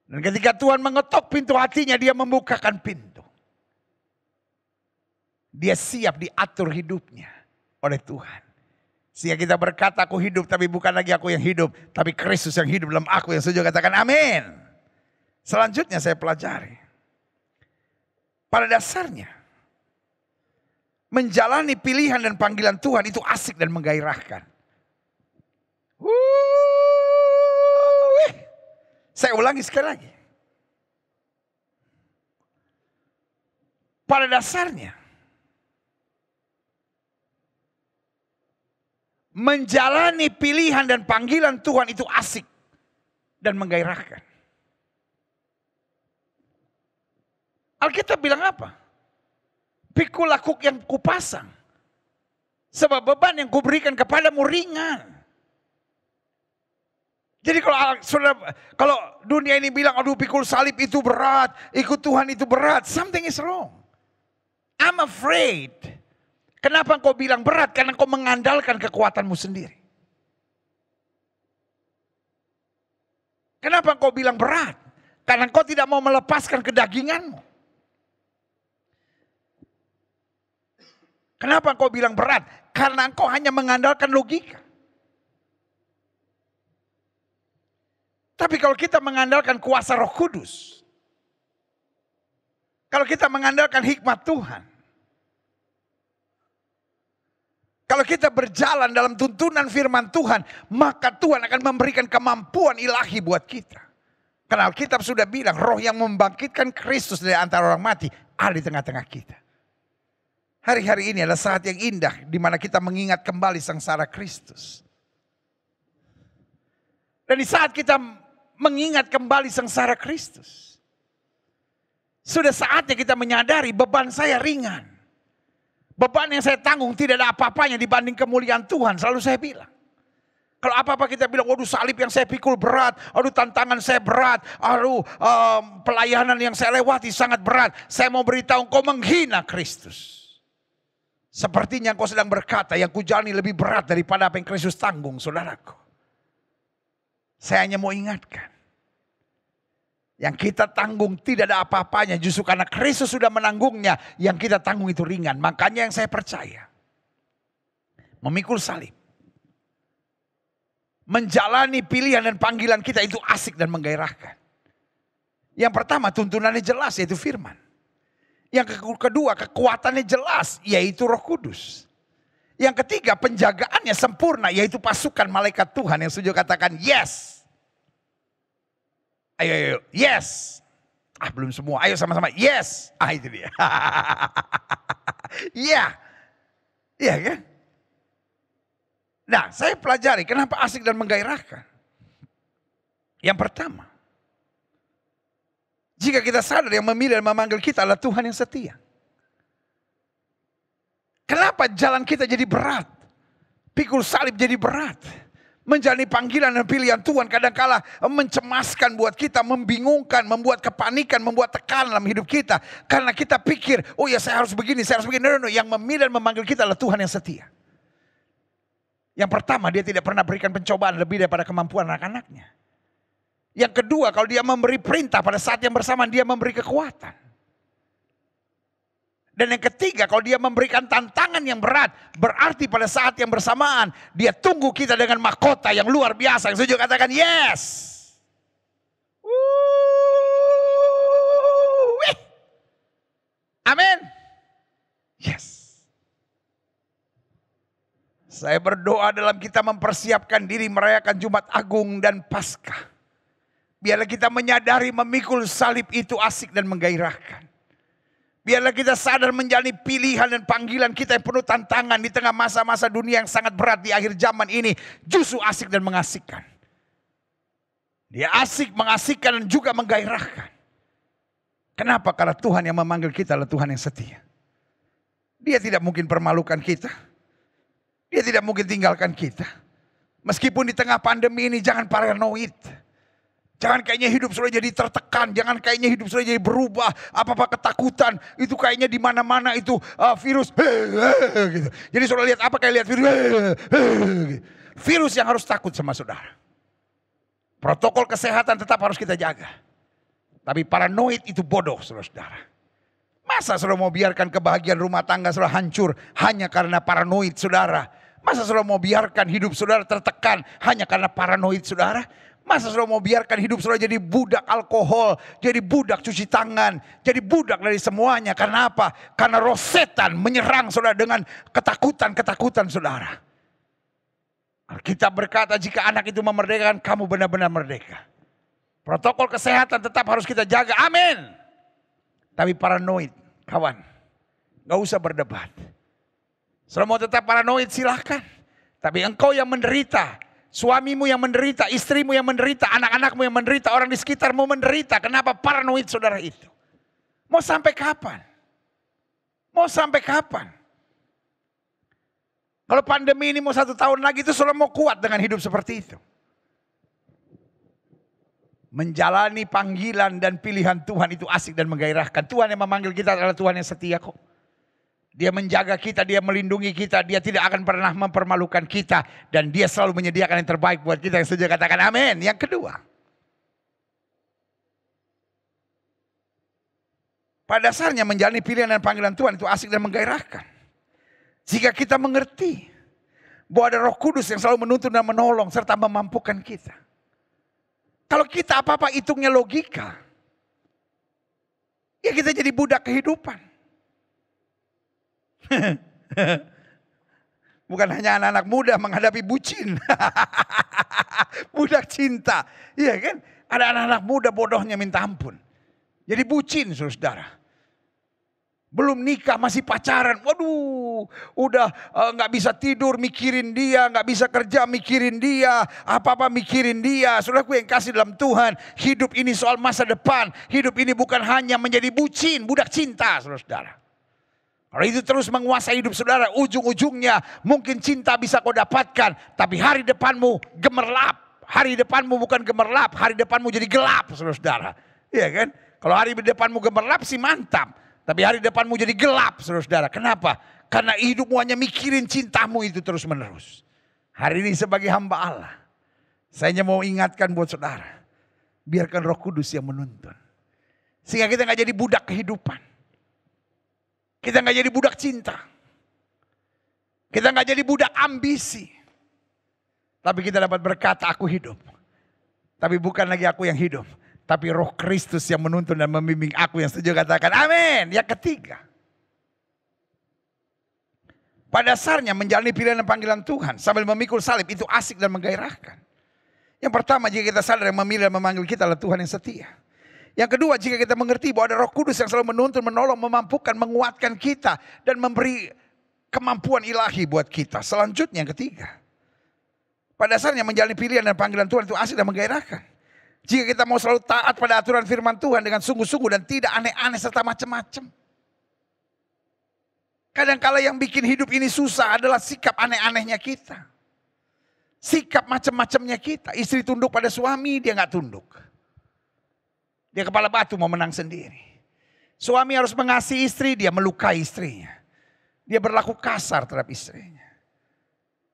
Dan ketika Tuhan mengetok pintu hatinya, dia membukakan pintu. Dia siap diatur hidupnya oleh Tuhan. Sehingga kita berkata, aku hidup tapi bukan lagi aku yang hidup, tapi Kristus yang hidup dalam aku. Yang setuju katakan amin. Selanjutnya saya pelajari. Pada dasarnya, menjalani pilihan dan panggilan Tuhan itu asik dan menggairahkan. Saya ulangi sekali lagi. Pada dasarnya, menjalani pilihan dan panggilan Tuhan itu asik dan menggairahkan. Alkitab bilang apa? Pikul laku yang kupasang, sebab beban yang kuberikan kepadamu ringan. Jadi kalau dunia ini bilang, aduh pikul salib itu berat, ikut Tuhan itu berat, something is wrong. I'm afraid. Kenapa engkau bilang berat? Karena engkau mengandalkan kekuatanmu sendiri. Kenapa engkau bilang berat? Karena engkau tidak mau melepaskan kedaginganmu. Kenapa engkau bilang berat? Karena engkau hanya mengandalkan logika. Tapi kalau kita mengandalkan kuasa Roh Kudus, kalau kita mengandalkan hikmat Tuhan, kalau kita berjalan dalam tuntunan firman Tuhan, maka Tuhan akan memberikan kemampuan ilahi buat kita. Karena Alkitab sudah bilang, roh yang membangkitkan Kristus dari antara orang mati ada di tengah-tengah kita. Hari-hari ini adalah saat yang indah di mana kita mengingat kembali sengsara Kristus. Dan di saat kita mengingat kembali sengsara Kristus, sudah saatnya kita menyadari beban saya ringan. Beban yang saya tanggung tidak ada apa-apanya dibanding kemuliaan Tuhan. Selalu saya bilang. Kalau apa-apa kita bilang, waduh salib yang saya pikul berat. Aduh tantangan saya berat. Aduh pelayanan yang saya lewati sangat berat. Saya mau beritahu engkau menghina Kristus. Sepertinya engkau sedang berkata, yang kujalani lebih berat daripada apa yang Kristus tanggung, saudaraku. Saya hanya mau ingatkan. Yang kita tanggung tidak ada apa-apanya. Justru karena Kristus sudah menanggungnya. Yang kita tanggung itu ringan. Makanya yang saya percaya. Memikul salib. Menjalani pilihan dan panggilan kita itu asik dan menggairahkan. Yang pertama tuntunannya jelas yaitu firman. Yang kedua kekuatannya jelas yaitu Roh Kudus. Yang ketiga penjagaannya sempurna yaitu pasukan malaikat Tuhan. Yang setuju katakan yes. Ayo, yes. Belum semua. Ayo sama-sama, yes. Itu dia. Iya. Iya kan? Nah, saya pelajari kenapa asik dan menggairahkan. Yang pertama, jika kita sadar yang memilih dan memanggil kita adalah Tuhan yang setia. Kenapa jalan kita jadi berat? Pikul salib jadi berat. Menjalani panggilan dan pilihan Tuhan kadangkala mencemaskan buat kita, membingungkan, membuat kepanikan, membuat tekanan dalam hidup kita. Karena kita pikir, oh ya saya harus begini, saya harus begini. No. Yang memilih dan memanggil kita adalah Tuhan yang setia. Yang pertama, dia tidak pernah berikan pencobaan lebih daripada kemampuan anak-anaknya. Yang kedua, kalau dia memberi perintah pada saat yang bersamaan, dia memberi kekuatan. Dan yang ketiga, kalau dia memberikan tantangan yang berat, berarti pada saat yang bersamaan, dia tunggu kita dengan mahkota yang luar biasa. Yang setuju katakan yes. Amin. Yes. Saya berdoa dalam kita mempersiapkan diri merayakan Jumat Agung dan Paskah. Biarlah kita menyadari memikul salib itu asik dan menggairahkan. Biarlah kita sadar menjalani pilihan dan panggilan kita yang penuh tantangan di tengah masa-masa dunia yang sangat berat di akhir zaman ini. Justru asik dan mengasihkan. Dia asik, mengasihkan dan juga menggairahkan. Kenapa? Karena Tuhan yang memanggil kita adalah Tuhan yang setia. Dia tidak mungkin permalukan kita. Dia tidak mungkin tinggalkan kita. Meskipun di tengah pandemi ini jangan paranoid. Jangan kayaknya hidup sudah jadi tertekan, jangan kayaknya hidup sudah jadi berubah, apa-apa ketakutan, itu kayaknya di mana-mana itu virus, gitu. Jadi saudara lihat apa kayak lihat virus, gitu. Virus yang harus takut sama saudara. Protokol kesehatan tetap harus kita jaga. Tapi paranoid itu bodoh saudara-saudara. Masa saudara mau biarkan kebahagiaan rumah tangga saudara hancur hanya karena paranoid saudara? Masa saudara mau biarkan hidup saudara tertekan hanya karena paranoid saudara? Masa saudara mau biarkan hidup saudara jadi budak alkohol, jadi budak cuci tangan, jadi budak dari semuanya. Karena apa? Karena roh setan menyerang saudara dengan ketakutan-ketakutan saudara. Alkitab berkata jika anak itu memerdekakan, kamu benar-benar merdeka. Protokol kesehatan tetap harus kita jaga, amin. Tapi paranoid, kawan, gak usah berdebat. Saudara mau tetap paranoid silahkan. Tapi engkau yang menderita, suamimu yang menderita, istrimu yang menderita, anak-anakmu yang menderita, orang di sekitarmu menderita. Kenapa paranoid saudara itu? Mau sampai kapan? Mau sampai kapan? Kalau pandemi ini mau 1 tahun lagi itu saudara mau kuat dengan hidup seperti itu. Menjalani panggilan dan pilihan Tuhan itu asik dan menggairahkan. Tuhan yang memanggil kita adalah Tuhan yang setia kok. Dia menjaga kita, dia melindungi kita, dia tidak akan pernah mempermalukan kita. Dan dia selalu menyediakan yang terbaik buat kita. Yang setuju katakan amin. Yang kedua, pada dasarnya menjalani pilihan dan panggilan Tuhan itu asik dan menggairahkan. Jika kita mengerti bahwa ada Roh Kudus yang selalu menuntun dan menolong serta memampukan kita. Kalau kita apa-apa hitungnya logika, ya kita jadi budak kehidupan. Bukan hanya anak-anak muda menghadapi bucin. Budak cinta. Iya kan? Ada anak-anak muda bodohnya minta ampun. Jadi bucin saudara. Belum nikah masih pacaran. Waduh, udah gak bisa tidur mikirin dia, gak bisa kerja mikirin dia, apa-apa mikirin dia. Saudaraku yang kasih dalam Tuhan, hidup ini soal masa depan. Hidup ini bukan hanya menjadi bucin, budak cinta saudara. Kalau itu terus menguasai hidup saudara, ujung-ujungnya mungkin cinta bisa kau dapatkan, tapi hari depanmu gemerlap. Hari depanmu bukan gemerlap, hari depanmu jadi gelap saudara. Iya kan? Kalau hari depanmu gemerlap sih mantap. Tapi hari depanmu jadi gelap saudara. Kenapa? Karena hidupmu hanya mikirin cintamu itu terus menerus. Hari ini sebagai hamba Allah, saya hanya mau ingatkan buat saudara. Biarkan Roh Kudus yang menuntun. Sehingga kita gak jadi budak kehidupan. Kita gak jadi budak cinta. Kita gak jadi budak ambisi. Tapi kita dapat berkata aku hidup. Tapi bukan lagi aku yang hidup. Tapi Roh Kristus yang menuntun dan membimbing aku, yang setuju katakan amin. Yang ketiga, pada dasarnya menjalani pilihan dan panggilan Tuhan sambil memikul salib itu asik dan menggairahkan. Yang pertama, jika kita sadar yang memilih dan memanggil kita adalah Tuhan yang setia. Yang kedua, jika kita mengerti bahwa ada Roh Kudus yang selalu menuntun, menolong, memampukan, menguatkan kita dan memberi kemampuan ilahi buat kita. Selanjutnya yang ketiga, pada dasarnya menjalani pilihan dan panggilan Tuhan itu asik dan menggairahkan. Jika kita mau selalu taat pada aturan firman Tuhan dengan sungguh-sungguh dan tidak aneh-aneh serta macam-macam. Kadang-kala yang bikin hidup ini susah adalah sikap aneh-anehnya kita. Sikap macam-macamnya kita. Istri tunduk pada suami, dia gak tunduk. Dia kepala batu mau menang sendiri. Suami harus mengasihi istri, dia melukai istrinya. Dia berlaku kasar terhadap istrinya.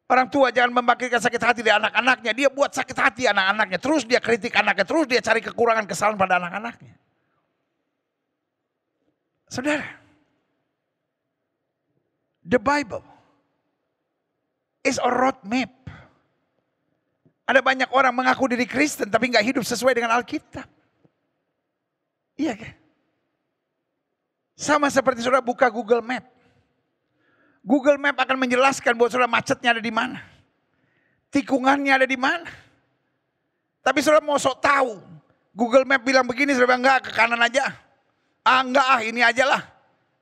Orang tua jangan membangkitkan sakit hati dari anak-anaknya. Dia buat sakit hati anak-anaknya. Terus dia kritik anaknya. Terus dia cari kekurangan kesalahan pada anak-anaknya. Saudara, the Bible is a road map. Ada banyak orang mengaku diri Kristen tapi gak hidup sesuai dengan Alkitab. Iya kan? Sama seperti saudara buka Google Map. Google Map akan menjelaskan bahwa saudara macetnya ada di mana. Tikungannya ada di mana. Tapi saudara mau sok tahu. Google Map bilang begini, saudara bilang enggak, ke kanan aja. Ah enggak, ini aja lah.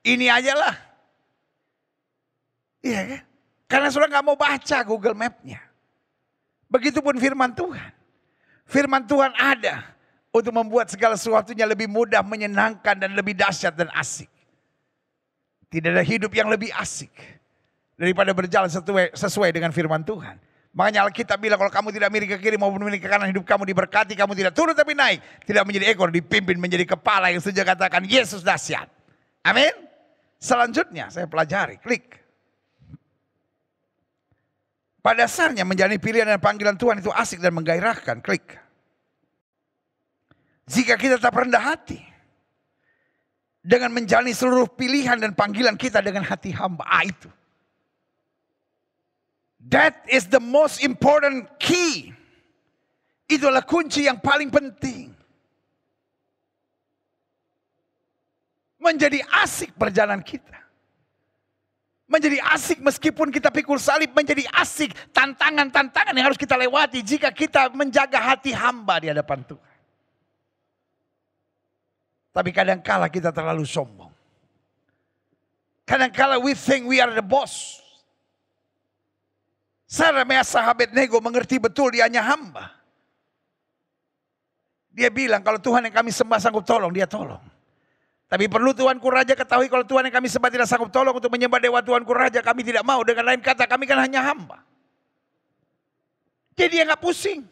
Ini aja lah. Iya kan? Karena saudara gak mau baca Google Map-nya. Begitupun firman Tuhan. Firman Tuhan ada untuk membuat segala sesuatunya lebih mudah, menyenangkan dan lebih dahsyat dan asik. Tidak ada hidup yang lebih asik daripada berjalan sesuai dengan firman Tuhan. Makanya Alkitab bilang kalau kamu tidak miring ke kiri maupun miring ke kanan, hidup kamu diberkati, kamu tidak turun tapi naik. Tidak menjadi ekor, dipimpin menjadi kepala, yang saja katakan Yesus dahsyat. Amin. Selanjutnya saya pelajari, klik. Pada dasarnya menjalani pilihan dan panggilan Tuhan itu asik dan menggairahkan, klik. Jika kita tetap rendah hati dengan menjalani seluruh pilihan dan panggilan kita dengan hati hamba, itu. That is the most important key. Itulah kunci yang paling penting. Menjadi asik perjalanan kita. Menjadi asik meskipun kita pikul salib. Menjadi asik tantangan-tantangan yang harus kita lewati jika kita menjaga hati hamba di hadapan Tuhan. Tapi kadangkala kita terlalu sombong. Kadangkala we think we are the boss. Sadrak, Mesyak, Abednego mengerti betul dia hanya hamba. Dia bilang kalau Tuhan yang kami sembah sanggup tolong, dia tolong. Tapi perlu Tuanku Raja ketahui kalau Tuhan yang kami sembah tidak sanggup tolong untuk menyembah dewa Tuanku Raja, kami tidak mau. Dengan lain kata, kami kan hanya hamba. Jadi dia gak pusing.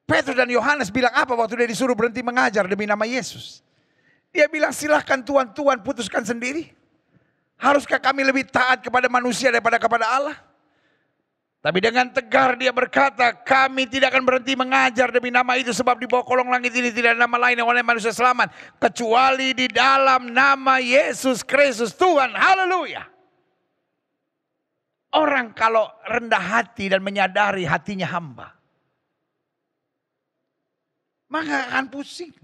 Petrus dan Yohanes bilang apa waktu dia disuruh berhenti mengajar demi nama Yesus? Dia bilang silahkan Tuhan putuskan sendiri. Haruskah kami lebih taat kepada manusia daripada kepada Allah? Tapi dengan tegar dia berkata, kami tidak akan berhenti mengajar demi nama itu. Sebab di bawah kolong langit ini tidak ada nama lain yang oleh manusia selamat. Kecuali di dalam nama Yesus Kristus Tuhan. Haleluya. Orang kalau rendah hati dan menyadari hatinya hamba, maka akan pusing.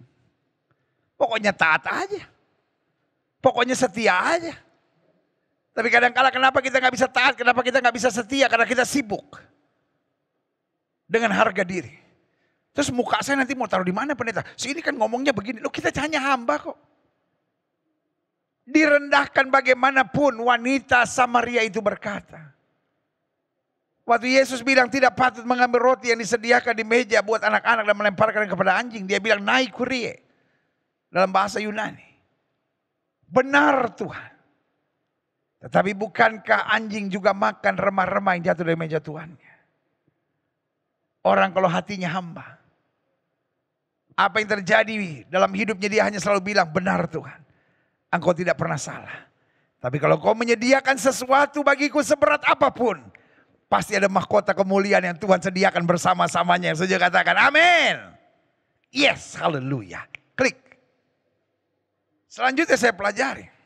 Pokoknya taat aja. Pokoknya setia aja. Tapi kadang-kala kenapa kita gak bisa taat, kenapa kita gak bisa setia? Karena kita sibuk dengan harga diri. Terus muka saya nanti mau taruh di mana pendeta? Sini kan ngomongnya begini, loh kita hanya hamba kok. Direndahkan bagaimanapun wanita Samaria itu berkata. Waktu Yesus bilang tidak patut mengambil roti yang disediakan di meja buat anak-anak dan melemparkan kepada anjing. Dia bilang nai kurie dalam bahasa Yunani. Benar Tuhan. Tetapi bukankah anjing juga makan remah-remah yang jatuh dari meja Tuhannya? Orang kalau hatinya hamba, apa yang terjadi dalam hidupnya dia hanya selalu bilang, benar Tuhan, Engkau tidak pernah salah. Tapi kalau Kau menyediakan sesuatu bagiku seberat apapun, pasti ada mahkota kemuliaan yang Tuhan sediakan bersama-samanya. Yang saja katakan amin. Yes, haleluya. Klik. Selanjutnya saya pelajari.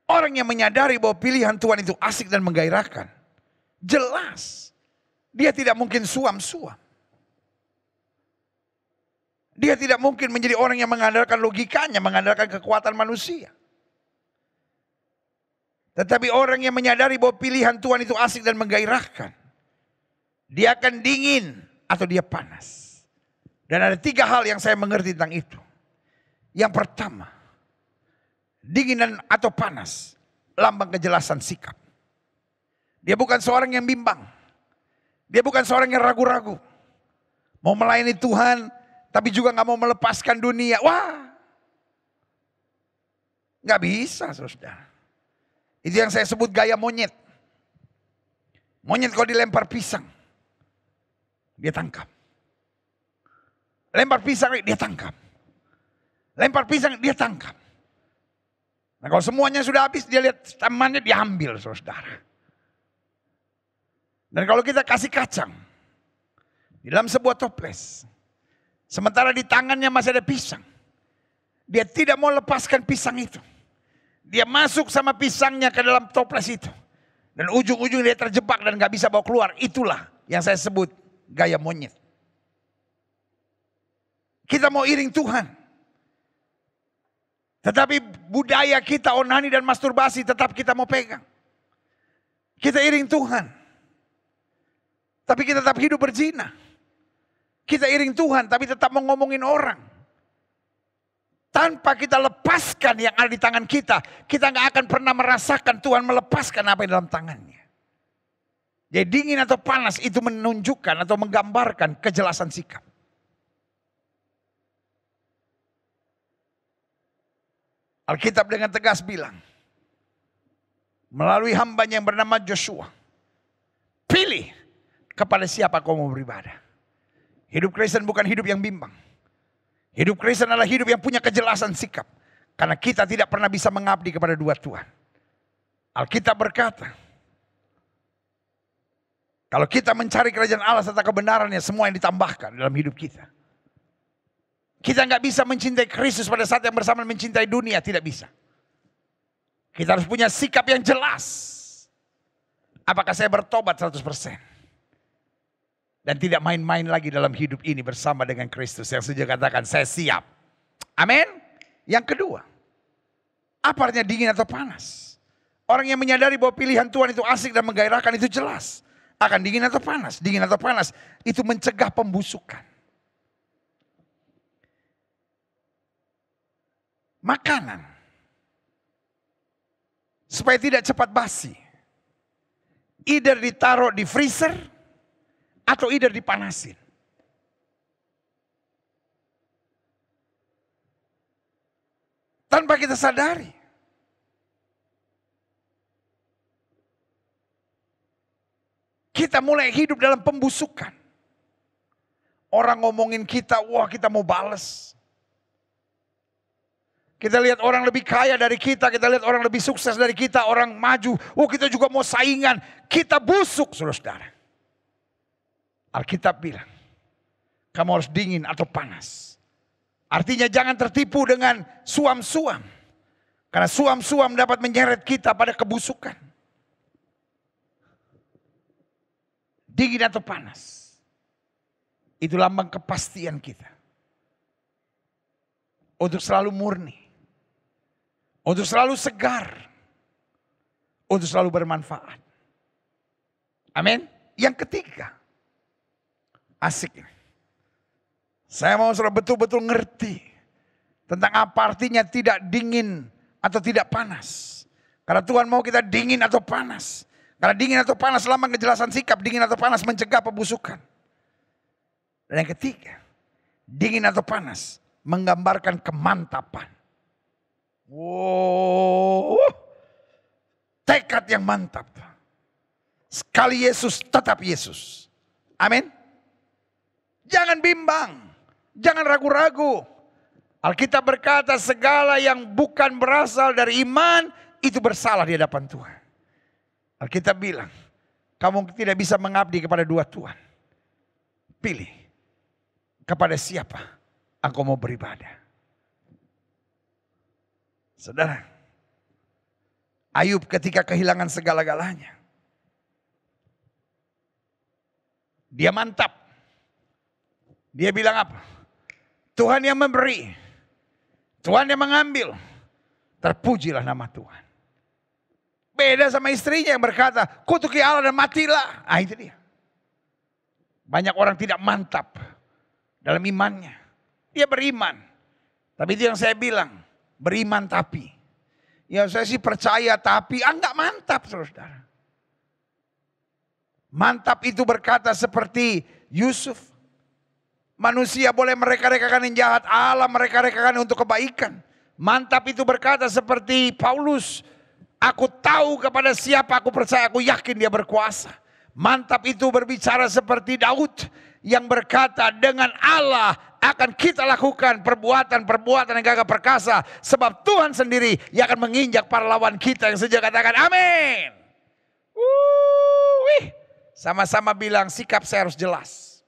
Orang yang menyadari bahwa pilihan Tuhan itu asik dan menggairahkan. Jelas. Dia tidak mungkin suam-suam. Dia tidak mungkin menjadi orang yang mengandalkan logikanya, mengandalkan kekuatan manusia. Tetapi orang yang menyadari bahwa pilihan Tuhan itu asik dan menggairahkan. Dia akan dingin atau dia panas. Dan ada 3 hal yang saya mengerti tentang itu. Yang pertama. Dingin atau panas, lambang kejelasan sikap. Dia bukan seorang yang bimbang. Dia bukan seorang yang ragu-ragu. Mau melayani Tuhan, tapi juga gak mau melepaskan dunia. Wah, gak bisa saudara. Itu yang saya sebut gaya monyet. Monyet kalau dilempar pisang, dia tangkap. Lempar pisang, dia tangkap. Lempar pisang, dia tangkap. Nah kalau semuanya sudah habis, dia lihat temannya diambil saudara. Dan kalau kita kasih kacang di dalam sebuah toples, sementara di tangannya masih ada pisang, dia tidak mau lepaskan pisang itu. Dia masuk sama pisangnya ke dalam toples itu. Dan ujung-ujung dia terjebak dan gak bisa bawa keluar. Itulah yang saya sebut gaya monyet. Kita mau iring Tuhan. Tetapi budaya kita onani dan masturbasi tetap kita mau pegang. Kita iring Tuhan. Tapi kita tetap hidup berzina. Kita iring Tuhan tapi tetap mau ngomongin orang. Tanpa kita lepaskan yang ada di tangan kita gak akan pernah merasakan Tuhan melepaskan apa yang dalam tangannya. Jadi dingin atau panas itu menunjukkan atau menggambarkan kejelasan sikap. Alkitab dengan tegas bilang, melalui hambanya yang bernama Joshua. Pilih kepada siapa kau mau beribadah. Hidup Kristen bukan hidup yang bimbang. Hidup Kristen adalah hidup yang punya kejelasan sikap. Karena kita tidak pernah bisa mengabdi kepada dua Tuhan. Alkitab berkata, kalau kita mencari kerajaan Allah serta kebenarannya, semua yang ditambahkan dalam hidup kita. Kita nggak bisa mencintai Kristus pada saat yang bersamaan mencintai dunia, tidak bisa. Kita harus punya sikap yang jelas. Apakah saya bertobat 100%? Dan tidak main-main lagi dalam hidup ini bersama dengan Kristus. Yang sejak katakan saya siap. Amin. Yang kedua, apa artinya dingin atau panas? Orang yang menyadari bahwa pilihan Tuhan itu asik dan menggairahkan itu jelas. Akan dingin atau panas? Dingin atau panas itu mencegah pembusukan. Makanan supaya tidak cepat basi, either ditaruh di freezer atau either dipanasin. Tanpa kita sadari. Kita mulai hidup dalam pembusukan. Orang ngomongin kita, wah kita mau bales. Kita lihat orang lebih kaya dari kita lihat orang lebih sukses dari kita, orang maju. Oh kita juga mau saingan, kita busuk saudara-saudara. Alkitab bilang, kamu harus dingin atau panas. Artinya jangan tertipu dengan suam-suam. Karena suam-suam dapat menyeret kita pada kebusukan. Dingin atau panas. Itu lambang kepastian kita. Untuk selalu murni. Untuk selalu segar. Untuk selalu bermanfaat. Amin. Yang ketiga. Asik. Saya mau saudara betul-betul ngerti. Tentang apa artinya tidak dingin atau tidak panas. Karena Tuhan mau kita dingin atau panas. Karena dingin atau panas lambang kejelasan sikap. Dingin atau panas mencegah pembusukan. Dan yang ketiga. Dingin atau panas menggambarkan kemantapan. Wow. Tekad yang mantap. Sekali Yesus tetap Yesus. Amin. Jangan bimbang. Jangan ragu-ragu. Alkitab berkata segala yang bukan berasal dari iman itu bersalah di hadapan Tuhan. Alkitab bilang, kamu tidak bisa mengabdi kepada dua Tuhan. Pilih kepada siapa engkau mau beribadah. Saudara, Ayub ketika kehilangan segala-galanya, dia mantap. Dia bilang apa? Tuhan yang memberi, Tuhan yang mengambil, terpujilah nama Tuhan. Beda sama istrinya yang berkata, kutuki Allah dan matilah. Ah itu dia. Banyak orang tidak mantap dalam imannya. Dia beriman. Tapi itu yang saya bilang, beriman tapi. Ya saya sih percaya tapi, enggak mantap saudara. Mantap itu berkata seperti Yusuf. Manusia boleh mereka-rekakan yang jahat, Allah mereka-rekakan untuk kebaikan. Mantap itu berkata seperti Paulus. Aku tahu kepada siapa aku percaya, aku yakin dia berkuasa. Mantap itu berbicara seperti Daud yang berkata dengan Allah akan kita lakukan perbuatan-perbuatan yang gagah perkasa. Sebab Tuhan sendiri yang akan menginjak para lawan kita yang sejak katakan amin. Sama-sama bilang sikap saya harus jelas.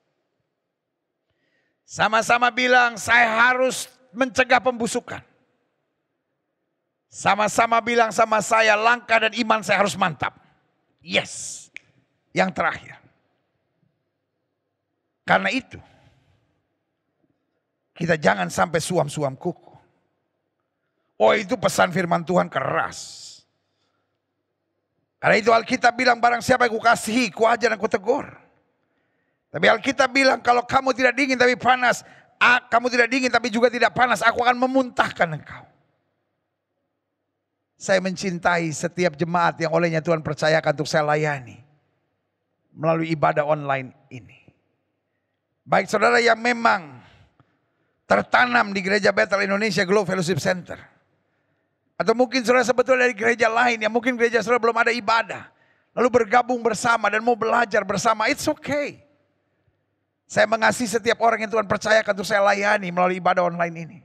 Sama-sama bilang saya harus mencegah pembusukan. Sama-sama bilang sama saya langkah dan iman saya harus mantap. Yes. Yang terakhir. Karena itu. Kita jangan sampai suam-suam kuku. Oh itu pesan firman Tuhan keras. Karena itu Alkitab bilang barang siapa yang kukasihi, kuajar dan kutegur. Tapi Alkitab bilang kalau kamu tidak dingin tapi panas. Kamu tidak dingin tapi juga tidak panas. Aku akan memuntahkan engkau. Saya mencintai setiap jemaat yang olehnya Tuhan percayakan untuk saya layani. Melalui ibadah online ini. Baik saudara yang memang tertanam di Gereja Bethel Indonesia Globe Fellowship Center. Atau mungkin saudara sebetulnya dari gereja lain, yang mungkin gereja saudara belum ada ibadah. Lalu bergabung bersama dan mau belajar bersama, it's okay. Saya mengasihi setiap orang yang Tuhan percayakan untuk saya layani melalui ibadah online ini.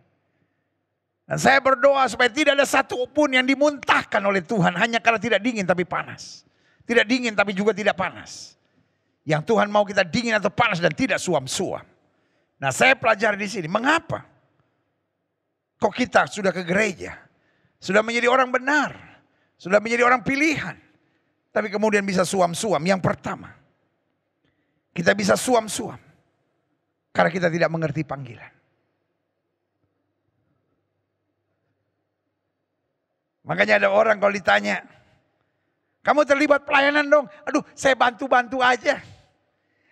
Dan saya berdoa supaya tidak ada satu pun yang dimuntahkan oleh Tuhan hanya karena tidak dingin tapi panas. Tidak dingin tapi juga tidak panas. Yang Tuhan mau kita dingin atau panas dan tidak suam-suam. Nah, saya pelajari di sini, mengapa? Kok kita sudah ke gereja, sudah menjadi orang benar, sudah menjadi orang pilihan, tapi kemudian bisa suam-suam? Yang pertama, kita bisa suam-suam karena kita tidak mengerti panggilan. Makanya ada orang kalau ditanya, kamu terlibat pelayanan dong? Aduh, saya bantu-bantu aja.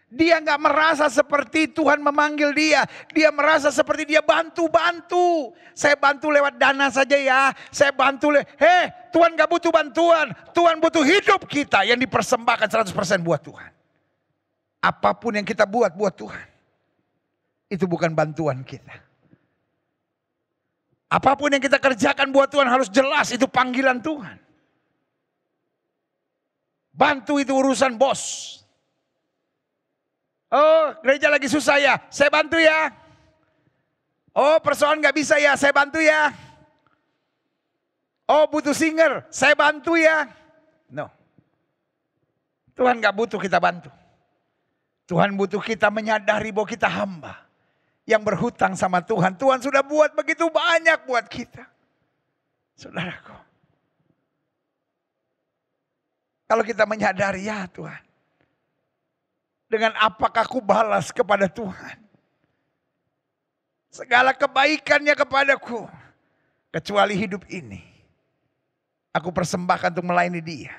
Dia gak merasa seperti Tuhan memanggil dia. Dia merasa seperti dia bantu-bantu. Saya bantu lewat dana saja ya. Saya bantu Tuhan gak butuh bantuan. Tuhan butuh hidup kita yang dipersembahkan 100% buat Tuhan. Apapun yang kita buat Tuhan, itu bukan bantuan kita. Apapun yang kita kerjakan buat Tuhan harus jelas itu panggilan Tuhan. Bantu itu urusan bos. Oh, gereja lagi susah ya, saya bantu ya. Oh, persoalan gak bisa ya, saya bantu ya. Oh, butuh singer, saya bantu ya. No. Tuhan gak butuh kita bantu. Tuhan butuh kita menyadari bahwa kita hamba yang berhutang sama Tuhan. Tuhan sudah buat begitu banyak buat kita. Saudaraku. Kalau kita menyadari, ya Tuhan, dengan apakah aku balas kepada Tuhan? Segala kebaikannya kepadaku. Kecuali hidup ini. Aku persembahkan untuk melayani dia.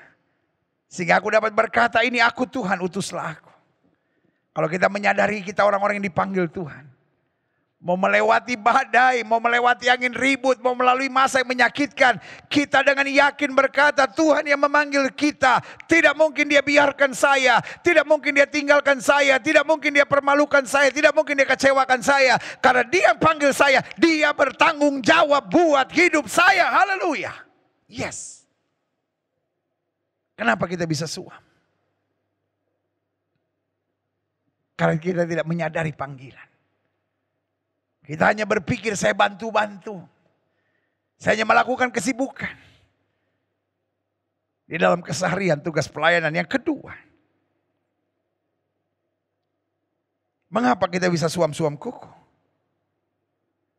Sehingga aku dapat berkata, ini aku Tuhan, utuslah aku. Kalau kita menyadari kita orang-orang yang dipanggil Tuhan. Mau melewati badai, mau melewati angin ribut, mau melalui masa yang menyakitkan. Kita dengan yakin berkata, Tuhan yang memanggil kita. Tidak mungkin dia biarkan saya. Tidak mungkin dia tinggalkan saya. Tidak mungkin dia permalukan saya. Tidak mungkin dia kecewakan saya. Karena dia panggil saya. Dia bertanggung jawab buat hidup saya. Haleluya. Yes. Kenapa kita bisa suam? Karena kita tidak menyadari panggilan. Kita hanya berpikir saya bantu-bantu. Saya hanya melakukan kesibukan. Di dalam keseharian tugas pelayanan yang kedua. Mengapa kita bisa suam-suam kuku?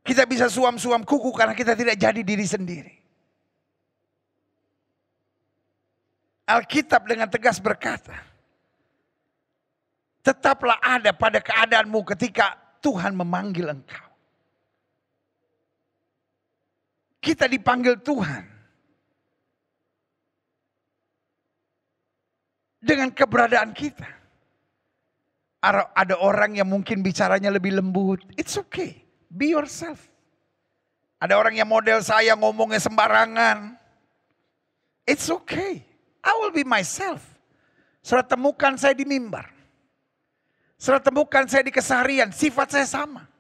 Kita bisa suam-suam kuku karena kita tidak jadi diri sendiri. Alkitab dengan tegas berkata, tetaplah ada pada keadaanmu ketika Tuhan memanggil engkau. Kita dipanggil Tuhan dengan keberadaan kita. Ada orang yang mungkin bicaranya lebih lembut. It's okay. Be yourself. Ada orang yang model saya ngomongnya sembarangan. It's okay. I will be myself. Saudara temukan saya di mimbar. Saudara temukan saya di keseharian. Sifat saya sama.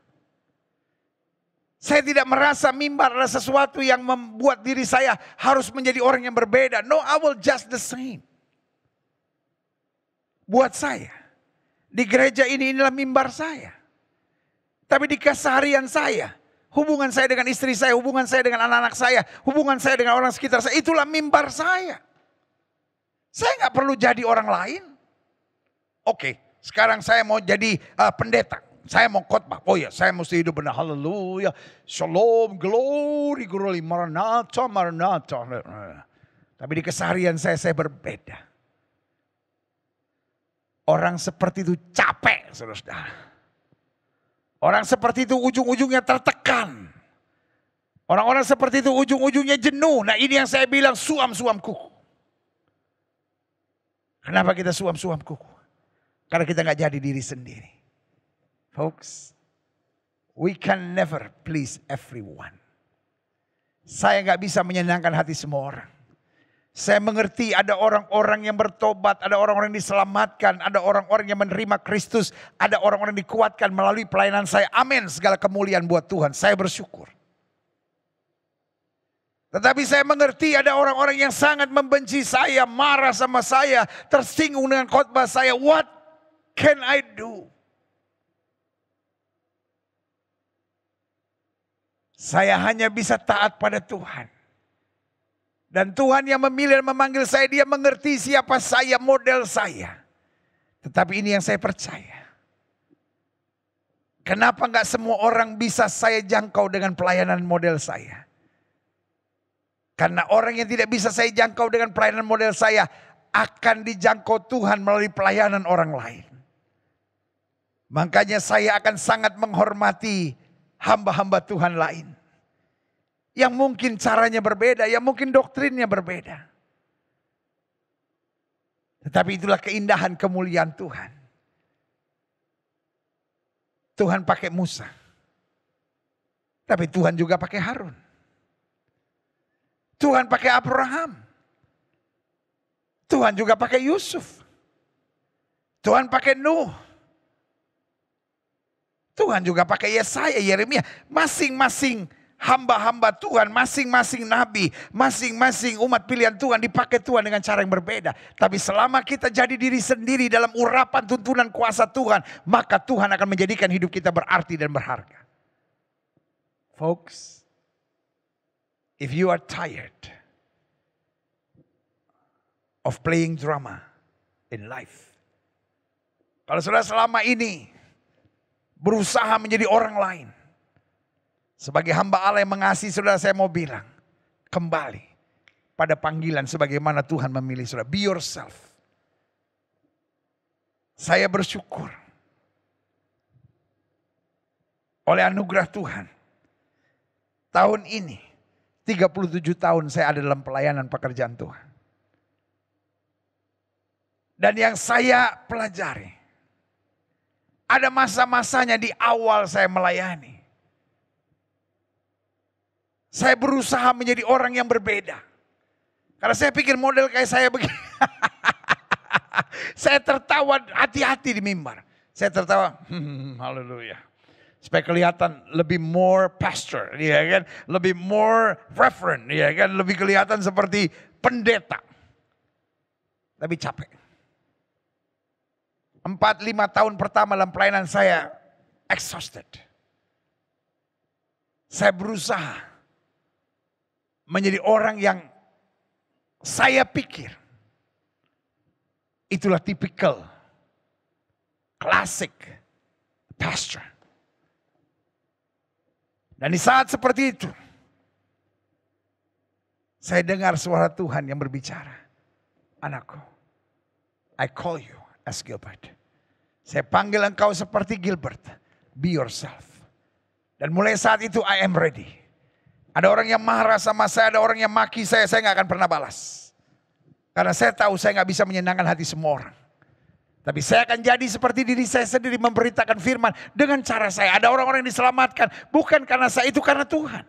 Saya tidak merasa mimbar adalah sesuatu yang membuat diri saya harus menjadi orang yang berbeda. No, I will just the same. Buat saya, di gereja inilah mimbar saya. Tapi di keseharian saya, hubungan saya dengan istri saya, hubungan saya dengan anak-anak saya, hubungan saya dengan orang sekitar saya, itulah mimbar saya. Saya nggak perlu jadi orang lain. Oke, sekarang saya mau jadi pendeta. Saya mau khotbah. Oh ya, saya mesti hidup benar. Haleluya. Shalom, glory, glory. Maranatha, Maranatha. Tapi di keseharian saya berbeda. Orang seperti itu capek, saudara. Orang seperti itu ujung-ujungnya tertekan. Orang-orang seperti itu ujung-ujungnya jenuh. Nah, ini yang saya bilang suam-suam kuku. Kenapa kita suam-suam kuku? Karena kita gak jadi diri sendiri. Folks, we can never please everyone. Saya gak bisa menyenangkan hati semua orang. Saya mengerti ada orang-orang yang bertobat, ada orang-orang yang diselamatkan, ada orang-orang yang menerima Kristus, ada orang-orang yang dikuatkan melalui pelayanan saya. Amin, segala kemuliaan buat Tuhan. Saya bersyukur. Tetapi saya mengerti ada orang-orang yang sangat membenci saya, marah sama saya, tersinggung dengan khotbah saya. What can I do? Saya hanya bisa taat pada Tuhan. Dan Tuhan yang memilih dan memanggil saya, Dia mengerti siapa saya, model saya. Tetapi ini yang saya percaya. Kenapa enggak semua orang bisa saya jangkau dengan pelayanan model saya? Karena orang yang tidak bisa saya jangkau dengan pelayanan model saya akan dijangkau Tuhan melalui pelayanan orang lain. Makanya saya akan sangat menghormati hamba-hamba Tuhan lain. Yang mungkin caranya berbeda, yang mungkin doktrinnya berbeda. Tetapi itulah keindahan kemuliaan Tuhan. Tuhan pakai Musa. Tapi Tuhan juga pakai Harun. Tuhan pakai Abraham. Tuhan juga pakai Yusuf. Tuhan pakai Nuh. Tuhan juga pakai Yesaya, Yeremia. Masing-masing hamba-hamba Tuhan, masing-masing nabi, masing-masing umat pilihan Tuhan dipakai Tuhan dengan cara yang berbeda. Tapi selama kita jadi diri sendiri dalam urapan tuntunan kuasa Tuhan, maka Tuhan akan menjadikan hidup kita berarti dan berharga. Folks, if you are tired of playing drama in life, kalau saudara selama ini berusaha menjadi orang lain, sebagai hamba Allah yang mengasihi saudara, saya mau bilang, kembali pada panggilan sebagaimana Tuhan memilih saudara. Be yourself. Saya bersyukur oleh anugerah Tuhan. Tahun ini 37 tahun saya ada dalam pelayanan pekerjaan Tuhan. Dan yang saya pelajari, ada masa-masanya di awal saya melayani. Saya berusaha menjadi orang yang berbeda. Karena saya pikir model kayak saya begini. Saya tertawa hati-hati di mimbar. Saya tertawa, haleluya. Supaya kelihatan lebih more pastor, ya kan? Lebih more reverend, ya kan? Lebih kelihatan seperti pendeta. Tapi capek. 4-5 tahun pertama dalam pelayanan saya exhausted. Saya berusaha menjadi orang yang saya pikir itulah tipikal, klasik pastor. Dan di saat seperti itu, saya dengar suara Tuhan yang berbicara. Anakku, I call you as Gilbert. Saya panggil engkau seperti Gilbert. Be yourself. Dan mulai saat itu I am ready. Ada orang yang marah sama saya, ada orang yang maki saya gak akan pernah balas. Karena saya tahu saya gak bisa menyenangkan hati semua orang. Tapi saya akan jadi seperti diri saya sendiri, memberitakan firman dengan cara saya. Ada orang-orang yang diselamatkan bukan karena saya, itu karena Tuhan.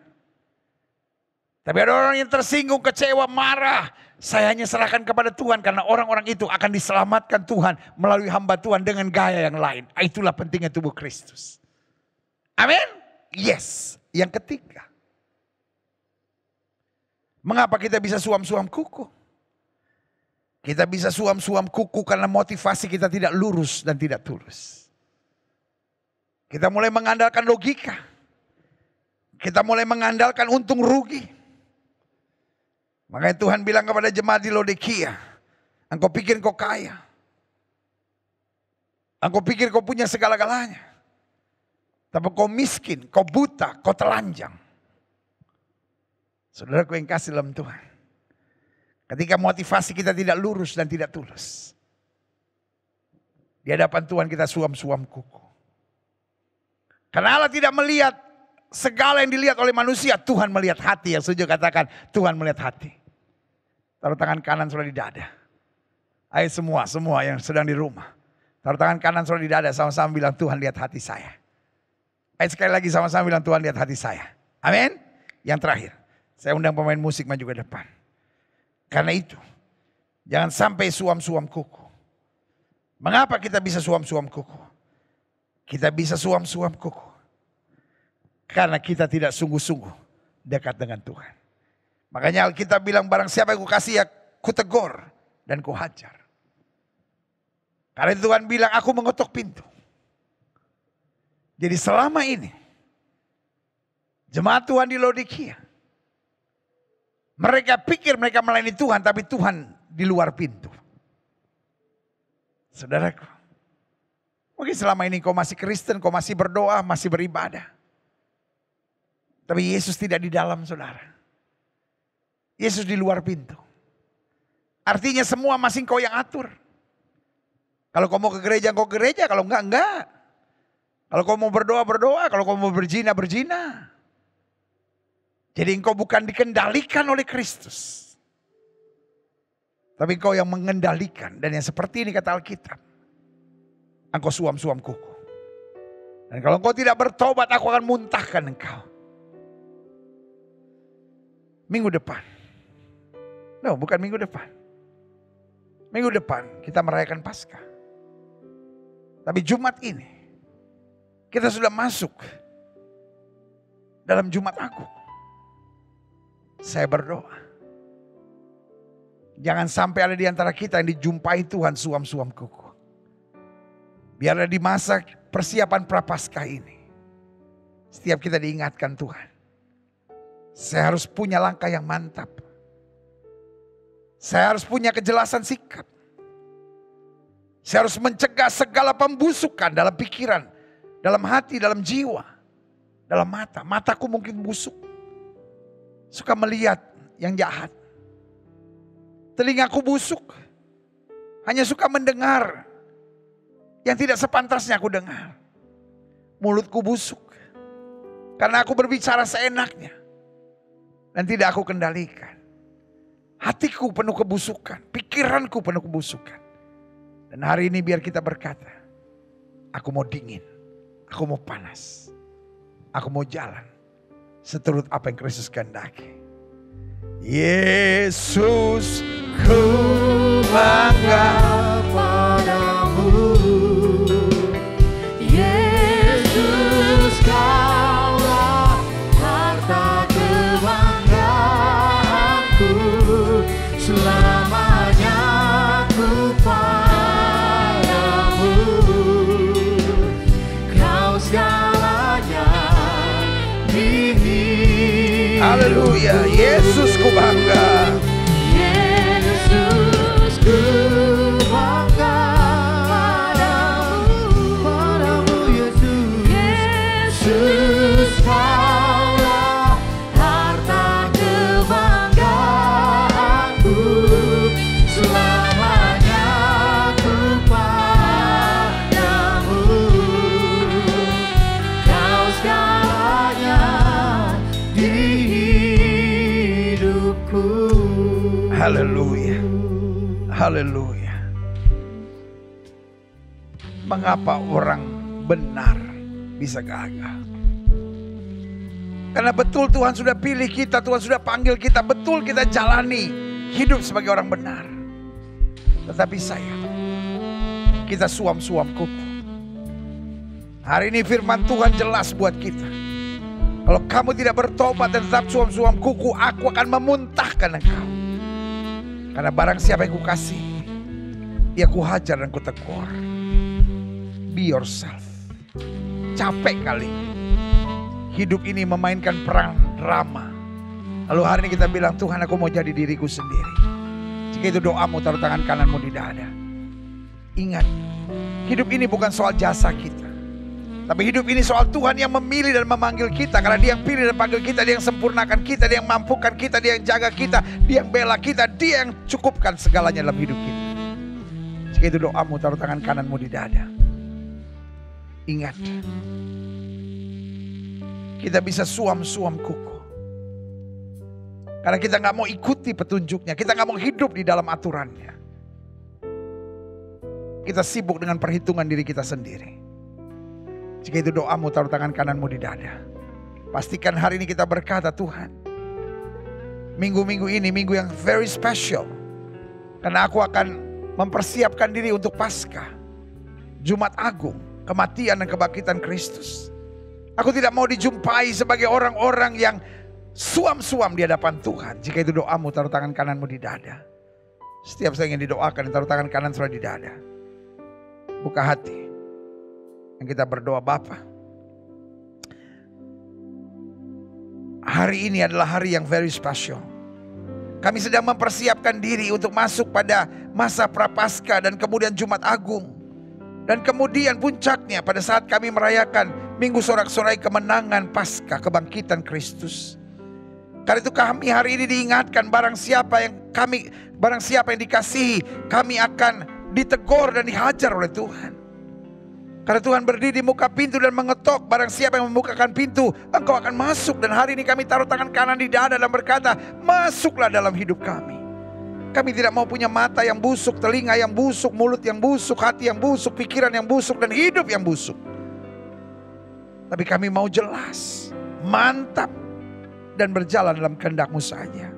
Tapi ada orang yang tersinggung, kecewa, marah. Saya hanya serahkan kepada Tuhan karena orang-orang itu akan diselamatkan Tuhan melalui hamba Tuhan dengan gaya yang lain. Itulah pentingnya tubuh Kristus. Amin? Yes. Yang ketiga. Mengapa kita bisa suam-suam kuku? Kita bisa suam-suam kuku karena motivasi kita tidak lurus dan tidak tulus. Kita mulai mengandalkan logika. Kita mulai mengandalkan untung rugi. Makanya Tuhan bilang kepada jemaat di Laodikia, engkau pikir kau kaya. Engkau pikir kau punya segala-galanya. Tapi kau miskin, kau buta, kau telanjang. Saudaraku yang kasih dalam Tuhan. Ketika motivasi kita tidak lurus dan tidak tulus, di hadapan Tuhan kita suam-suam kuku. Karena Allah tidak melihat segala yang dilihat oleh manusia, Tuhan melihat hati. Yang setuju katakan, Tuhan melihat hati. Taruh tangan kanan saudara di dada. Ayo semua yang sedang di rumah. Taruh tangan kanan saudara di dada, sama-sama bilang, Tuhan lihat hati saya. Ayo sekali lagi sama-sama bilang, Tuhan lihat hati saya. Amin. Yang terakhir, saya undang pemain musik maju ke depan. Karena itu, jangan sampai suam-suam kuku. Mengapa kita bisa suam-suam kuku? Kita bisa suam-suam kuku karena kita tidak sungguh-sungguh dekat dengan Tuhan. Makanya Alkitab bilang barang siapa yang kukasih ya kutegur dan kuhajar. Karena Tuhan bilang aku mengetuk pintu. Jadi selama ini jemaat Tuhan di Laodikia, mereka pikir mereka melayani Tuhan, tapi Tuhan di luar pintu. Saudaraku, mungkin selama ini kau masih Kristen, kau masih berdoa, masih beribadah. Tapi Yesus tidak di dalam saudara. Yesus di luar pintu. Artinya semua masing kau yang atur. Kalau kau mau ke gereja, kau ke gereja. Kalau enggak. Kalau kau mau berdoa, berdoa. Kalau kau mau berzina, berzina. Jadi engkau bukan dikendalikan oleh Kristus. Tapi engkau yang mengendalikan. Dan yang seperti ini kata Alkitab. Engkau suam-suam kuku. Dan kalau engkau tidak bertobat, aku akan muntahkan engkau. Minggu depan. No, bukan minggu depan. Minggu depan kita merayakan Paskah. Tapi Jumat ini kita sudah masuk dalam Jumat Agung. Saya berdoa. Jangan sampai ada di antara kita yang dijumpai Tuhan suam-suam kuku. Biarlah di masa persiapan Prapaskah ini. Setiap kita diingatkan Tuhan. Saya harus punya langkah yang mantap. Saya harus punya kejelasan sikap. Saya harus mencegah segala pembusukan dalam pikiran, dalam hati, dalam jiwa, dalam mata. Mataku mungkin busuk. Suka melihat yang jahat. Telingaku busuk. Hanya suka mendengar yang tidak sepantasnya aku dengar. Mulutku busuk. Karena aku berbicara seenaknya. Dan tidak aku kendalikan. Hatiku penuh kebusukan. Pikiranku penuh kebusukan. Dan hari ini biar kita berkata, aku mau dingin, aku mau panas, aku mau jalan seturut apa yang Kristus kehendaki. Yesus, ku bangga padamu. Yesus, kaulah harta kebanggaanku, selamanya ku padamu. Kau segalanya di hidup. Haleluya, Yesus ku bangga. Yesus ku bangga padamu, Yesus. Yesus, kaulah harta kebanggaanku, selamanya ku padamu. Kau segalanya di hidupku. Haleluya. Haleluya. Mengapa orang benar bisa gagal? Karena betul Tuhan sudah pilih kita, Tuhan sudah panggil kita, betul kita jalani hidup sebagai orang benar. Tetapi sayang, kita suam-suam kuku. Hari ini firman Tuhan jelas buat kita. Kalau kamu tidak bertobat dan tetap suam-suam kuku, aku akan memuntahkan engkau. Karena barang siapa yang kukasih, dia kuhajar dan kutegur. Be yourself. Capek kali hidup ini memainkan peran drama. Lalu hari ini kita bilang, Tuhan aku mau jadi diriku sendiri. Jika itu doamu, taruh tangan kananmu di dada. Ingat, hidup ini bukan soal jasa kita. Tapi hidup ini soal Tuhan yang memilih dan memanggil kita. Karena dia yang pilih dan panggil kita, dia yang sempurnakan kita, dia yang mampukan kita, dia yang jaga kita, dia yang bela kita, dia yang cukupkan segalanya dalam hidup kita. Jika itu doamu, taruh tangan kananmu di dada. Ingat, kita bisa suam-suam kuku. Karena kita gak mau ikuti petunjuknya, kita gak mau hidup di dalam aturannya. Kita sibuk dengan perhitungan diri kita sendiri. Jika itu doamu, taruh tangan kananmu di dada. Pastikan hari ini kita berkata, Tuhan, minggu-minggu ini minggu yang very special. Karena aku akan mempersiapkan diri untuk Paskah, Jumat Agung, kematian dan kebangkitan Kristus. Aku tidak mau dijumpai sebagai orang-orang yang suam-suam di hadapan Tuhan. Jika itu doamu, taruh tangan kananmu di dada. Setiap saya ingin didoakan, taruh tangan kanan sudah di dada. Buka hati. Yang kita berdoa, Bapa, hari ini adalah hari yang very special. Kami sedang mempersiapkan diri untuk masuk pada masa Prapaskah dan kemudian Jumat Agung. Dan kemudian puncaknya pada saat kami merayakan Minggu Sorak-sorai kemenangan Paskah, kebangkitan Kristus. Karena itu kami hari ini diingatkan barang siapa yang dikasihi, kami akan ditegur dan dihajar oleh Tuhan. Karena Tuhan berdiri di muka pintu dan mengetok, barang siapa yang membukakan pintu, engkau akan masuk. Dan hari ini kami taruh tangan kanan di dada dan berkata, masuklah dalam hidup kami. Kami tidak mau punya mata yang busuk, telinga yang busuk, mulut yang busuk, hati yang busuk, pikiran yang busuk, dan hidup yang busuk. Tapi kami mau jelas, mantap, dan berjalan dalam kehendak-Mu saja.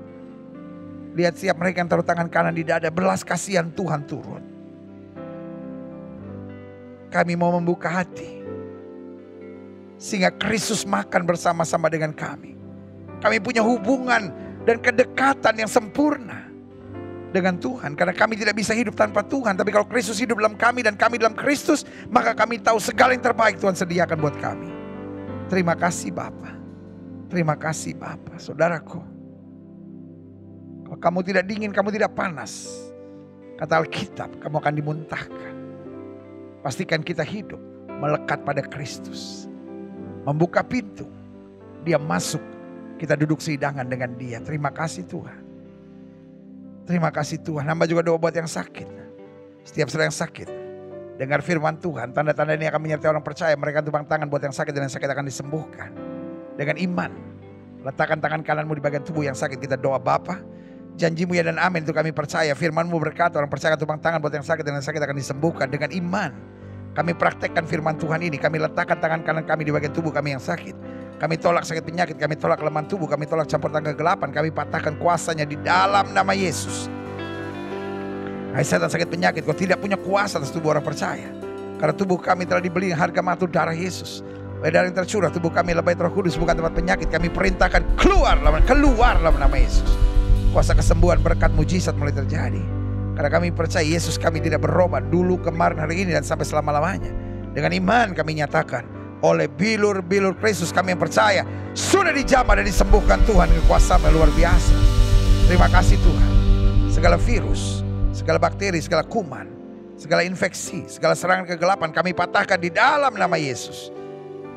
Lihat siap mereka yang taruh tangan kanan di dada, belas kasihan Tuhan turun. Kami mau membuka hati, sehingga Kristus makan bersama-sama dengan kami. Kami punya hubungan dan kedekatan yang sempurna dengan Tuhan. Karena kami tidak bisa hidup tanpa Tuhan. Tapi kalau Kristus hidup dalam kami dan kami dalam Kristus, maka kami tahu segala yang terbaik Tuhan sediakan buat kami. Terima kasih Bapa. Terima kasih Bapa. Saudaraku, kalau kamu tidak dingin, kamu tidak panas, kata Alkitab, kamu akan dimuntahkan. Pastikan kita hidup melekat pada Kristus. Membuka pintu, Dia masuk, kita duduk sehidangan dengan Dia. Terima kasih Tuhan. Terima kasih Tuhan. Hamba juga doa buat yang sakit. Setiap saudara yang sakit, dengar firman Tuhan. Tanda-tanda ini akan menyertai orang percaya. Mereka tumpang tangan buat yang sakit dan yang sakit akan disembuhkan. Dengan iman, letakkan tangan kananmu di bagian tubuh yang sakit. Kita doa, Bapa, janji-Mu ya dan amin. Itu kami percaya. Firman-Mu berkata orang percaya tumpang tangan buat yang sakit dan yang sakit akan disembuhkan. Dengan iman kami praktekkan firman Tuhan ini. Kami letakkan tangan kanan kami di bagian tubuh kami yang sakit. Kami tolak sakit penyakit, kami tolak kelemahan tubuh, kami tolak campur tangan kegelapan, kami patahkan kuasanya di dalam nama Yesus. Hai setan sakit penyakit, kau tidak punya kuasa atas tubuh orang percaya. Karena tubuh kami telah dibeli harga mahal darah Yesus. Oleh darah yang tercurah, tubuh kami lebay Roh Kudus, bukan tempat penyakit. Kami perintahkan keluar dalam nama Yesus. Kuasa kesembuhan, berkat, mujizat mulai terjadi. Karena kami percaya Yesus kami tidak berubah dulu, kemarin, hari ini, dan sampai selama-lamanya. Dengan iman kami nyatakan, oleh bilur-bilur Kristus kami yang percaya sudah dijamah dan disembuhkan Tuhan dengan kuasa yang luar biasa. Terima kasih Tuhan. Segala virus, segala bakteri, segala kuman, segala infeksi, segala serangan kegelapan kami patahkan di dalam nama Yesus.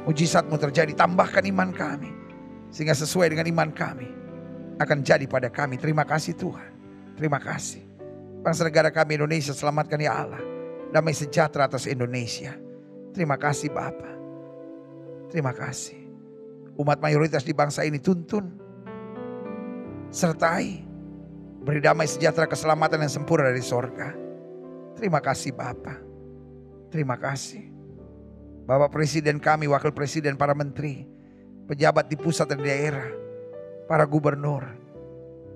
Mujizat-Mu terjadi, tambahkan iman kami, sehingga sesuai dengan iman kami akan jadi pada kami. Terima kasih Tuhan. Terima kasih. Bangsa negara kami Indonesia, selamatkan ya Allah. Damai sejahtera atas Indonesia. Terima kasih Bapa. Terima kasih. Umat mayoritas di bangsa ini tuntun, sertai, beri damai sejahtera, keselamatan yang sempurna dari sorga. Terima kasih Bapa. Terima kasih Bapak Presiden kami, Wakil Presiden, para menteri, pejabat di pusat dan daerah, para gubernur,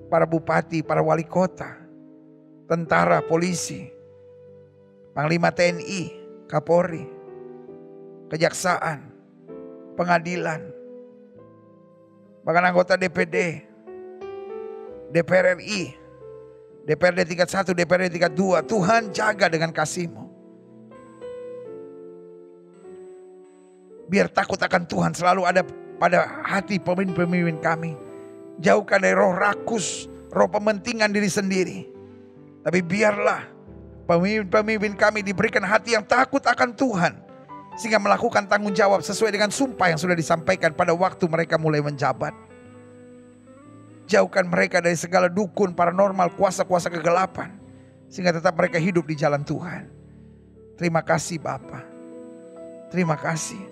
para bupati, para wali kota, tentara, polisi, Panglima TNI, Kapolri, kejaksaan, pengadilan, bahkan anggota DPD, DPR RI, DPRD tingkat 1, DPRD tingkat 2. Tuhan jaga dengan kasih-Mu. Biar takut akan Tuhan selalu ada pada hati pemimpin-pemimpin kami. Jauhkan dari roh rakus, roh pementingan diri sendiri. Tapi biarlah pemimpin-pemimpin kami diberikan hati yang takut akan Tuhan, sehingga melakukan tanggung jawab sesuai dengan sumpah yang sudah disampaikan pada waktu mereka mulai menjabat. Jauhkan mereka dari segala dukun, paranormal, kuasa-kuasa kegelapan, sehingga tetap mereka hidup di jalan Tuhan. Terima kasih Bapa. Terima kasih.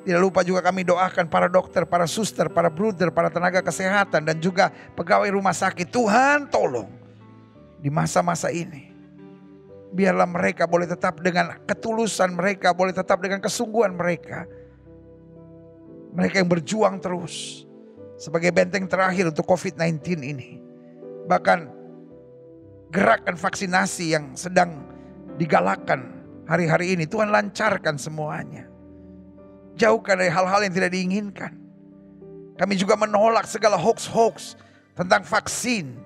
Tidak lupa juga kami doakan para dokter, para suster, para bruder, para tenaga kesehatan, dan juga pegawai rumah sakit. Tuhan tolong di masa-masa ini, biarlah mereka boleh tetap dengan ketulusan mereka, boleh tetap dengan kesungguhan mereka. Mereka yang berjuang terus sebagai benteng terakhir untuk COVID-19 ini. Bahkan gerakan vaksinasi yang sedang digalakkan hari-hari ini, Tuhan lancarkan semuanya. Jauhkan dari hal-hal yang tidak diinginkan. Kami juga menolak segala hoax-hoax tentang vaksin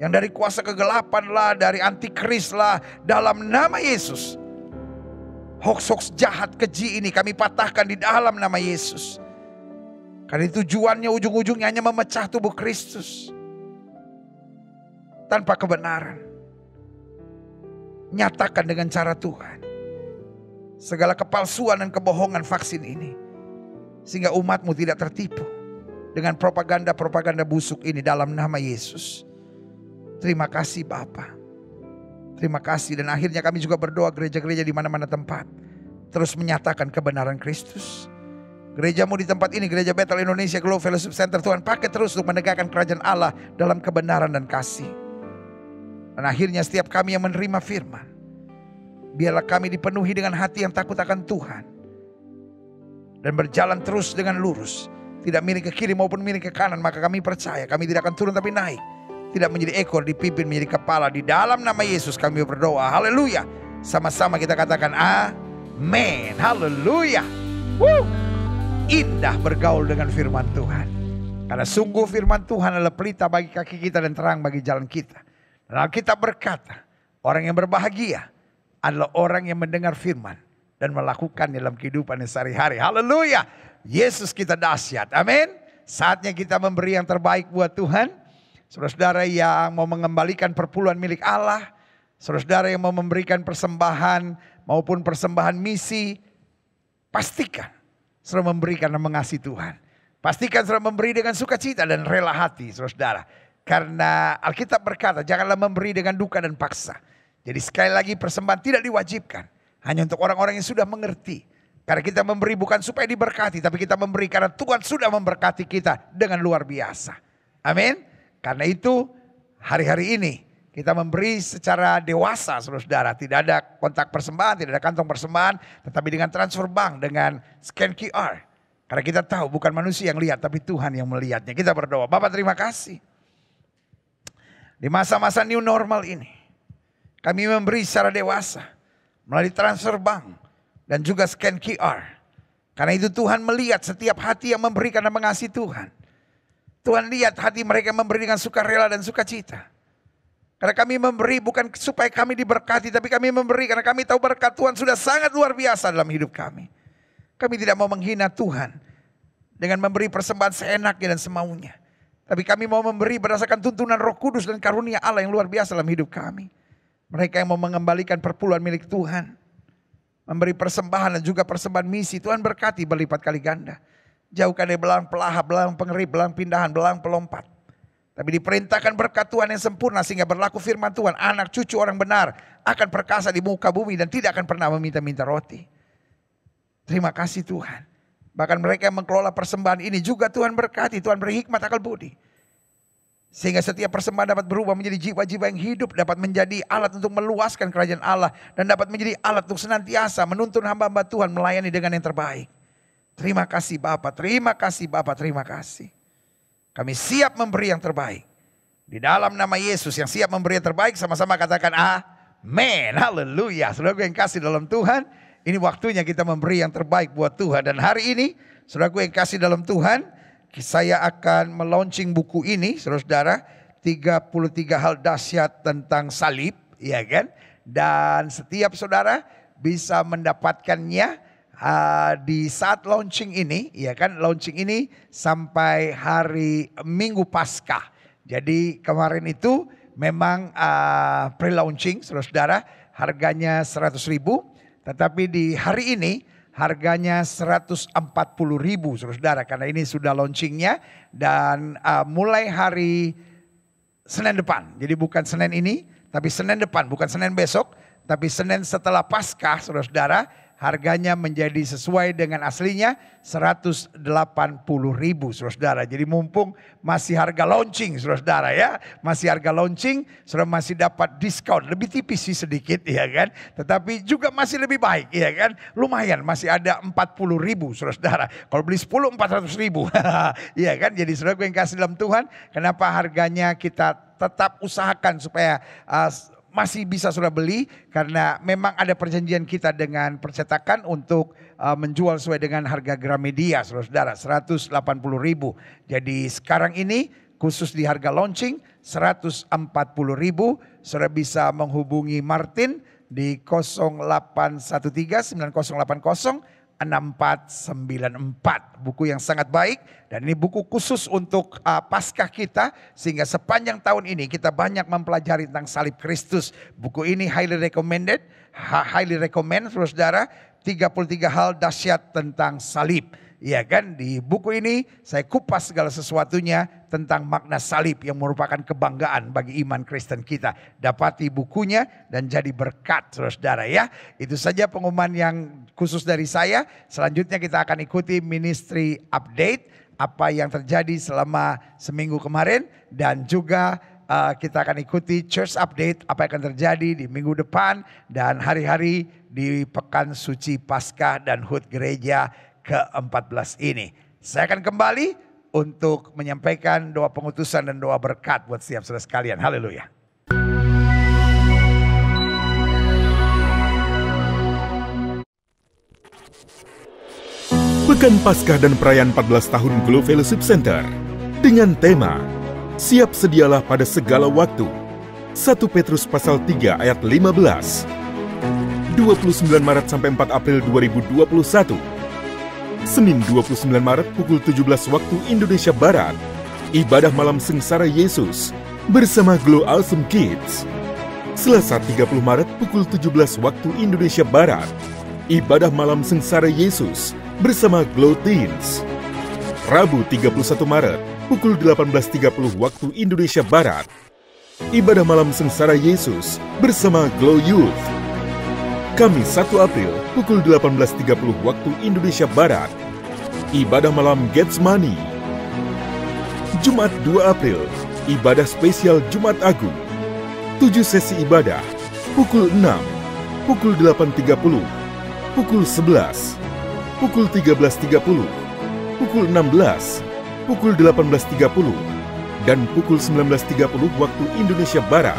yang dari kuasa kegelapan lah, dari antikris lah, dalam nama Yesus. Hoax-hoax jahat keji ini kami patahkan di dalam nama Yesus. Karena tujuannya ujung-ujungnya hanya memecah tubuh Kristus. Tanpa kebenaran. Nyatakan dengan cara Tuhan. Segala kepalsuan dan kebohongan vaksin ini. Sehingga umatmu tidak tertipu. Dengan propaganda-propaganda busuk ini dalam nama Yesus. Terima kasih Bapa. Terima kasih. Dan akhirnya kami juga berdoa gereja-gereja di mana-mana tempat. Terus menyatakan kebenaran Kristus. Gerejamu di tempat ini, Gereja Bethel Indonesia Global Fellowship Center, Tuhan pakai terus untuk menegakkan kerajaan Allah dalam kebenaran dan kasih. Dan akhirnya setiap kami yang menerima firman, biarlah kami dipenuhi dengan hati yang takut akan Tuhan. Dan berjalan terus dengan lurus. Tidak miring ke kiri maupun miring ke kanan. Maka kami percaya kami tidak akan turun tapi naik. Tidak menjadi ekor, dipimpin menjadi kepala. Di dalam nama Yesus kami berdoa. Haleluya. Sama-sama kita katakan amin. Haleluya. Indah bergaul dengan firman Tuhan. Karena sungguh firman Tuhan adalah pelita bagi kaki kita dan terang bagi jalan kita. Dan Alkitab berkata, orang yang berbahagia adalah orang yang mendengar firman dan melakukan dalam kehidupan sehari-hari. Haleluya. Yesus kita dahsyat. Amin. Saatnya kita memberi yang terbaik buat Tuhan. Saudara-saudara yang mau mengembalikan perpuluhan milik Allah. Saudara-saudara yang mau memberikan persembahan maupun persembahan misi. Pastikan saudara memberi karena mengasihi Tuhan. Pastikan saudara memberi dengan sukacita dan rela hati saudara-saudara. Karena Alkitab berkata janganlah memberi dengan duka dan paksa. Jadi sekali lagi persembahan tidak diwajibkan. Hanya untuk orang-orang yang sudah mengerti. Karena kita memberi bukan supaya diberkati. Tapi kita memberi karena Tuhan sudah memberkati kita dengan luar biasa. Amin. Karena itu hari-hari ini kita memberi secara dewasa saudara-saudara. Tidak ada kontak persembahan, tidak ada kantong persembahan. Tetapi dengan transfer bank, dengan scan QR. Karena kita tahu bukan manusia yang lihat tapi Tuhan yang melihatnya. Kita berdoa. Bapak terima kasih. Di masa-masa new normal ini. Kami memberi secara dewasa. Melalui transfer bank. Dan juga scan QR. Karena itu Tuhan melihat setiap hati yang memberi karena mengasihi Tuhan. Tuhan lihat hati mereka yang memberi dengan sukarela dan sukacita. Karena kami memberi bukan supaya kami diberkati. Tapi kami memberi karena kami tahu berkat Tuhan sudah sangat luar biasa dalam hidup kami. Kami tidak mau menghina Tuhan. Dengan memberi persembahan seenaknya dan semaunya. Tapi kami mau memberi berdasarkan tuntunan Roh Kudus dan karunia Allah yang luar biasa dalam hidup kami. Mereka yang mau mengembalikan perpuluhan milik Tuhan. Memberi persembahan dan juga persembahan misi. Tuhan berkati berlipat kali ganda. Jauhkan dari belang pelahap, belang pengerip, belang pindahan, belang pelompat. Tapi diperintahkan berkat Tuhan yang sempurna sehingga berlaku firman Tuhan. Anak cucu orang benar akan perkasa di muka bumi dan tidak akan pernah meminta-minta roti. Terima kasih Tuhan. Bahkan mereka yang mengelola persembahan ini juga Tuhan berkati. Tuhan beri hikmat akal budi. Sehingga setiap persembahan dapat berubah menjadi jiwa-jiwa yang hidup. Dapat menjadi alat untuk meluaskan kerajaan Allah. Dan dapat menjadi alat untuk senantiasa menuntun hamba-hamba Tuhan melayani dengan yang terbaik. Terima kasih Bapa, terima kasih Bapa, terima kasih. Kami siap memberi yang terbaik. Di dalam nama Yesus yang siap memberi yang terbaik. Sama-sama katakan amin. Haleluya. Saudaraku yang kasih dalam Tuhan. Ini waktunya kita memberi yang terbaik buat Tuhan. Dan hari ini saudaraku yang kasih dalam Tuhan. Saya akan melaunching buku ini, saudara-saudara, 33 hal dahsyat tentang salib, ya kan? Dan setiap saudara bisa mendapatkannya di saat launching ini, ya kan? Launching ini sampai hari Minggu Paskah. Jadi kemarin itu memang pre-launching, saudara-saudara, harganya 100.000, tetapi di hari ini harganya 140.000 saudara, karena ini sudah launchingnya dan mulai hari Senin depan. Jadi bukan Senin ini, tapi Senin depan, bukan Senin besok, tapi Senin setelah Paskah saudara-saudara, harganya menjadi sesuai dengan aslinya 180.000 saudara. Jadi mumpung masih harga launching saudara ya. Masih harga launching, saudara masih dapat diskon. Lebih tipis sih sedikit ya kan. Tetapi juga masih lebih baik ya kan. Lumayan masih ada 40.000 saudara. Kalau beli 10 400.000. Iya kan. Jadi saudara yang kasih dalam Tuhan. Kenapa harganya kita tetap usahakan supaya masih bisa saudara beli karena memang ada perjanjian kita dengan percetakan untuk menjual sesuai dengan harga Gramedia saudara-saudara 180.000. Jadi sekarang ini khusus di harga launching 140.000. Saudara bisa menghubungi Martin di 0813 9080 6494. Buku yang sangat baik dan ini buku khusus untuk Paskah kita sehingga sepanjang tahun ini kita banyak mempelajari tentang salib Kristus. Buku ini highly recommended, highly recommend saudara, 33 hal dahsyat tentang salib. Ya kan, di buku ini saya kupas segala sesuatunya tentang makna salib yang merupakan kebanggaan bagi iman Kristen kita. Dapati bukunya dan jadi berkat saudara ya. Itu saja pengumuman yang khusus dari saya. Selanjutnya kita akan ikuti ministry update. Apa yang terjadi selama seminggu kemarin. Dan juga kita akan ikuti church update. Apa yang akan terjadi di minggu depan. Dan hari-hari di Pekan Suci Paskah dan HUT Gereja ke-14 ini. Saya akan kembali untuk menyampaikan doa pengutusan dan doa berkat buat setiap saudara sekalian. Haleluya. Pekan Paskah dan perayaan 14 tahun Glow Fellowship Center dengan tema Siap sedialah pada segala waktu. 1 Petrus pasal 3 ayat 15. 29 Maret sampai 4 April 2021. Senin 29 Maret pukul 17 waktu Indonesia Barat, ibadah malam sengsara Yesus bersama Glow Awesome Kids. Selasa 30 Maret pukul 17 waktu Indonesia Barat, ibadah malam sengsara Yesus bersama Glow Teens. Rabu 31 Maret pukul 18.30 waktu Indonesia Barat, ibadah malam sengsara Yesus bersama Glow Youth. Kamis 1 April pukul 18.30 waktu Indonesia Barat, ibadah malam Gets Money. Jumat 2 April, ibadah spesial Jumat Agung. 7 sesi ibadah, pukul 6, pukul 8.30, pukul 11, pukul 13.30, pukul 16, pukul 18.30, dan pukul 19.30 waktu Indonesia Barat.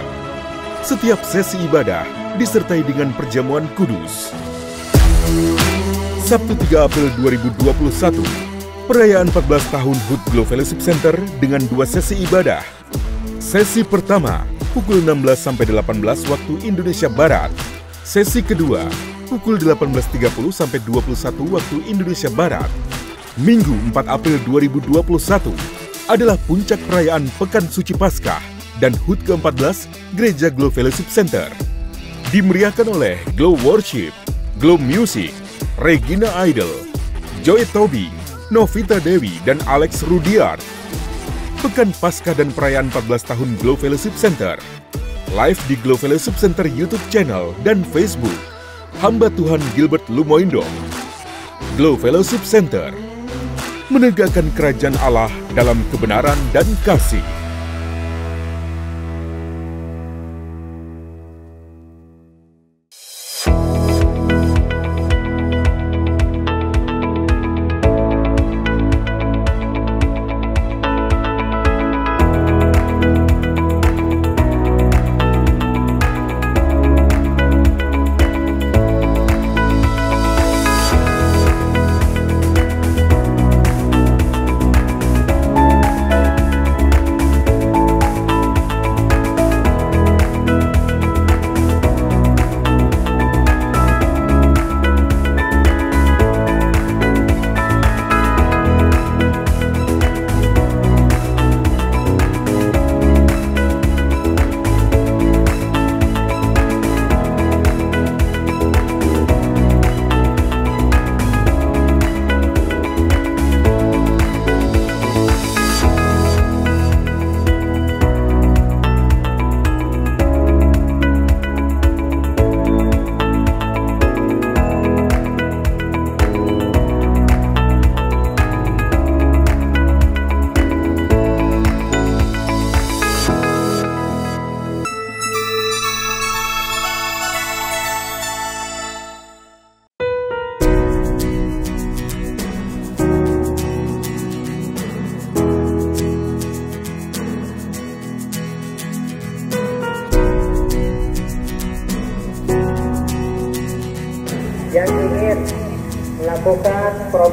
Setiap sesi ibadah disertai dengan perjamuan kudus. Sabtu 3 April 2021, perayaan 14 tahun HUT Glow Fellowship Center dengan 2 sesi ibadah. Sesi pertama, pukul 16 sampai 18 waktu Indonesia Barat. Sesi kedua, pukul 18.30 sampai 21 waktu Indonesia Barat. Minggu 4 April 2021 adalah puncak perayaan Pekan Suci Paskah dan HUT ke-14 Gereja Glow Fellowship Center. Dimeriahkan oleh Glow Worship, Glow Music, Regina Idol, Joy Toby, Novita Dewi, dan Alex Rudiard. Pekan Paskah dan perayaan 14 tahun Glow Fellowship Center. Live di Glow Fellowship Center YouTube channel dan Facebook. Hamba Tuhan Gilbert Lumoindo. Glow Fellowship Center. Menegakkan kerajaan Allah dalam kebenaran dan kasih.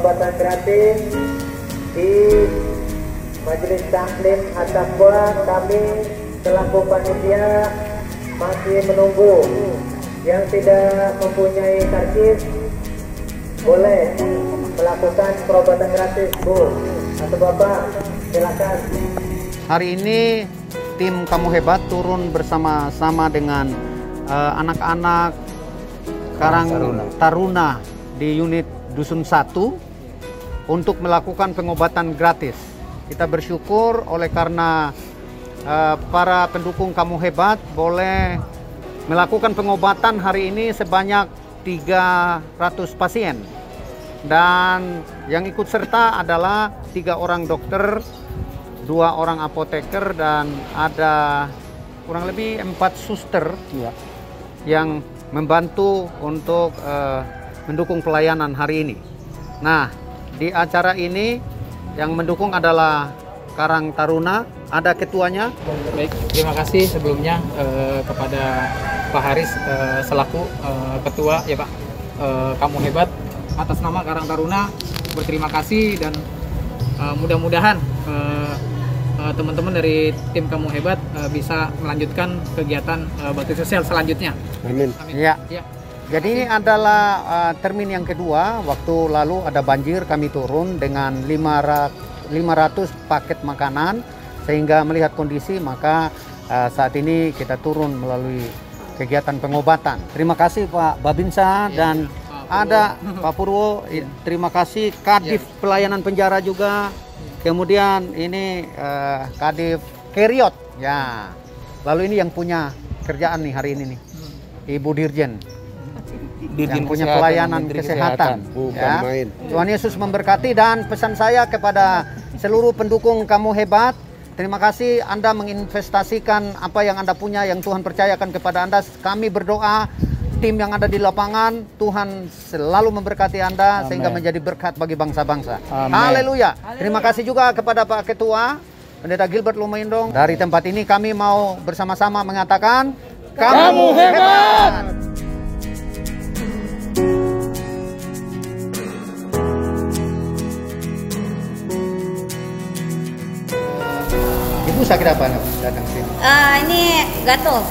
pengobatan gratis di Majelis Taklim At-Taqwa. Kami selaku panitia masih menunggu. Yang tidak mempunyai karcis boleh melakukan pengobatan gratis, Bu atau Bapak, silakan. Hari ini tim Kamu Hebat turun bersama-sama dengan anak-anak Karang Taruna di unit Dusun 1 untuk melakukan pengobatan gratis. Kita bersyukur oleh karena para pendukung Kamu Hebat boleh melakukan pengobatan hari ini sebanyak 300 pasien. Dan yang ikut serta adalah 3 orang dokter, 2 orang apoteker, dan ada kurang lebih 4 suster yang membantu untuk mendukung pelayanan hari ini. Nah, di acara ini yang mendukung adalah Karang Taruna, ada ketuanya. Baik, terima kasih sebelumnya kepada Pak Haris selaku ketua ya Pak Kamu Hebat. Atas nama Karang Taruna berterima kasih, dan mudah-mudahan teman-teman dari tim Kamu Hebat bisa melanjutkan kegiatan bakti sosial selanjutnya. Amin. Ya. Jadi ini adalah termin yang kedua. Waktu lalu ada banjir, kami turun dengan 500 paket makanan, sehingga melihat kondisi maka saat ini kita turun melalui kegiatan pengobatan. Terima kasih Pak Babinsa dan ada Pak Purwo, terima kasih Kadif Pelayanan Penjara juga. Kemudian ini Kadif Keriot ya. Lalu ini yang punya kerjaan nih hari ini nih, Ibu Dirjen. Yang punya pelayanan kesehatan. Ya. Tuhan Yesus memberkati, dan pesan saya kepada seluruh pendukung Kamu Hebat, terima kasih Anda menginvestasikan apa yang Anda punya, yang Tuhan percayakan kepada Anda. Kami berdoa tim yang ada di lapangan, Tuhan selalu memberkati Anda. Amen. Sehingga menjadi berkat bagi bangsa-bangsa. Haleluya. Terima kasih juga kepada Pak Ketua Pendeta Gilbert Lumaindong. Dari tempat ini kami mau bersama-sama mengatakan Kamu Hebat. Ibu sakit apa datang sini? Ini gatel,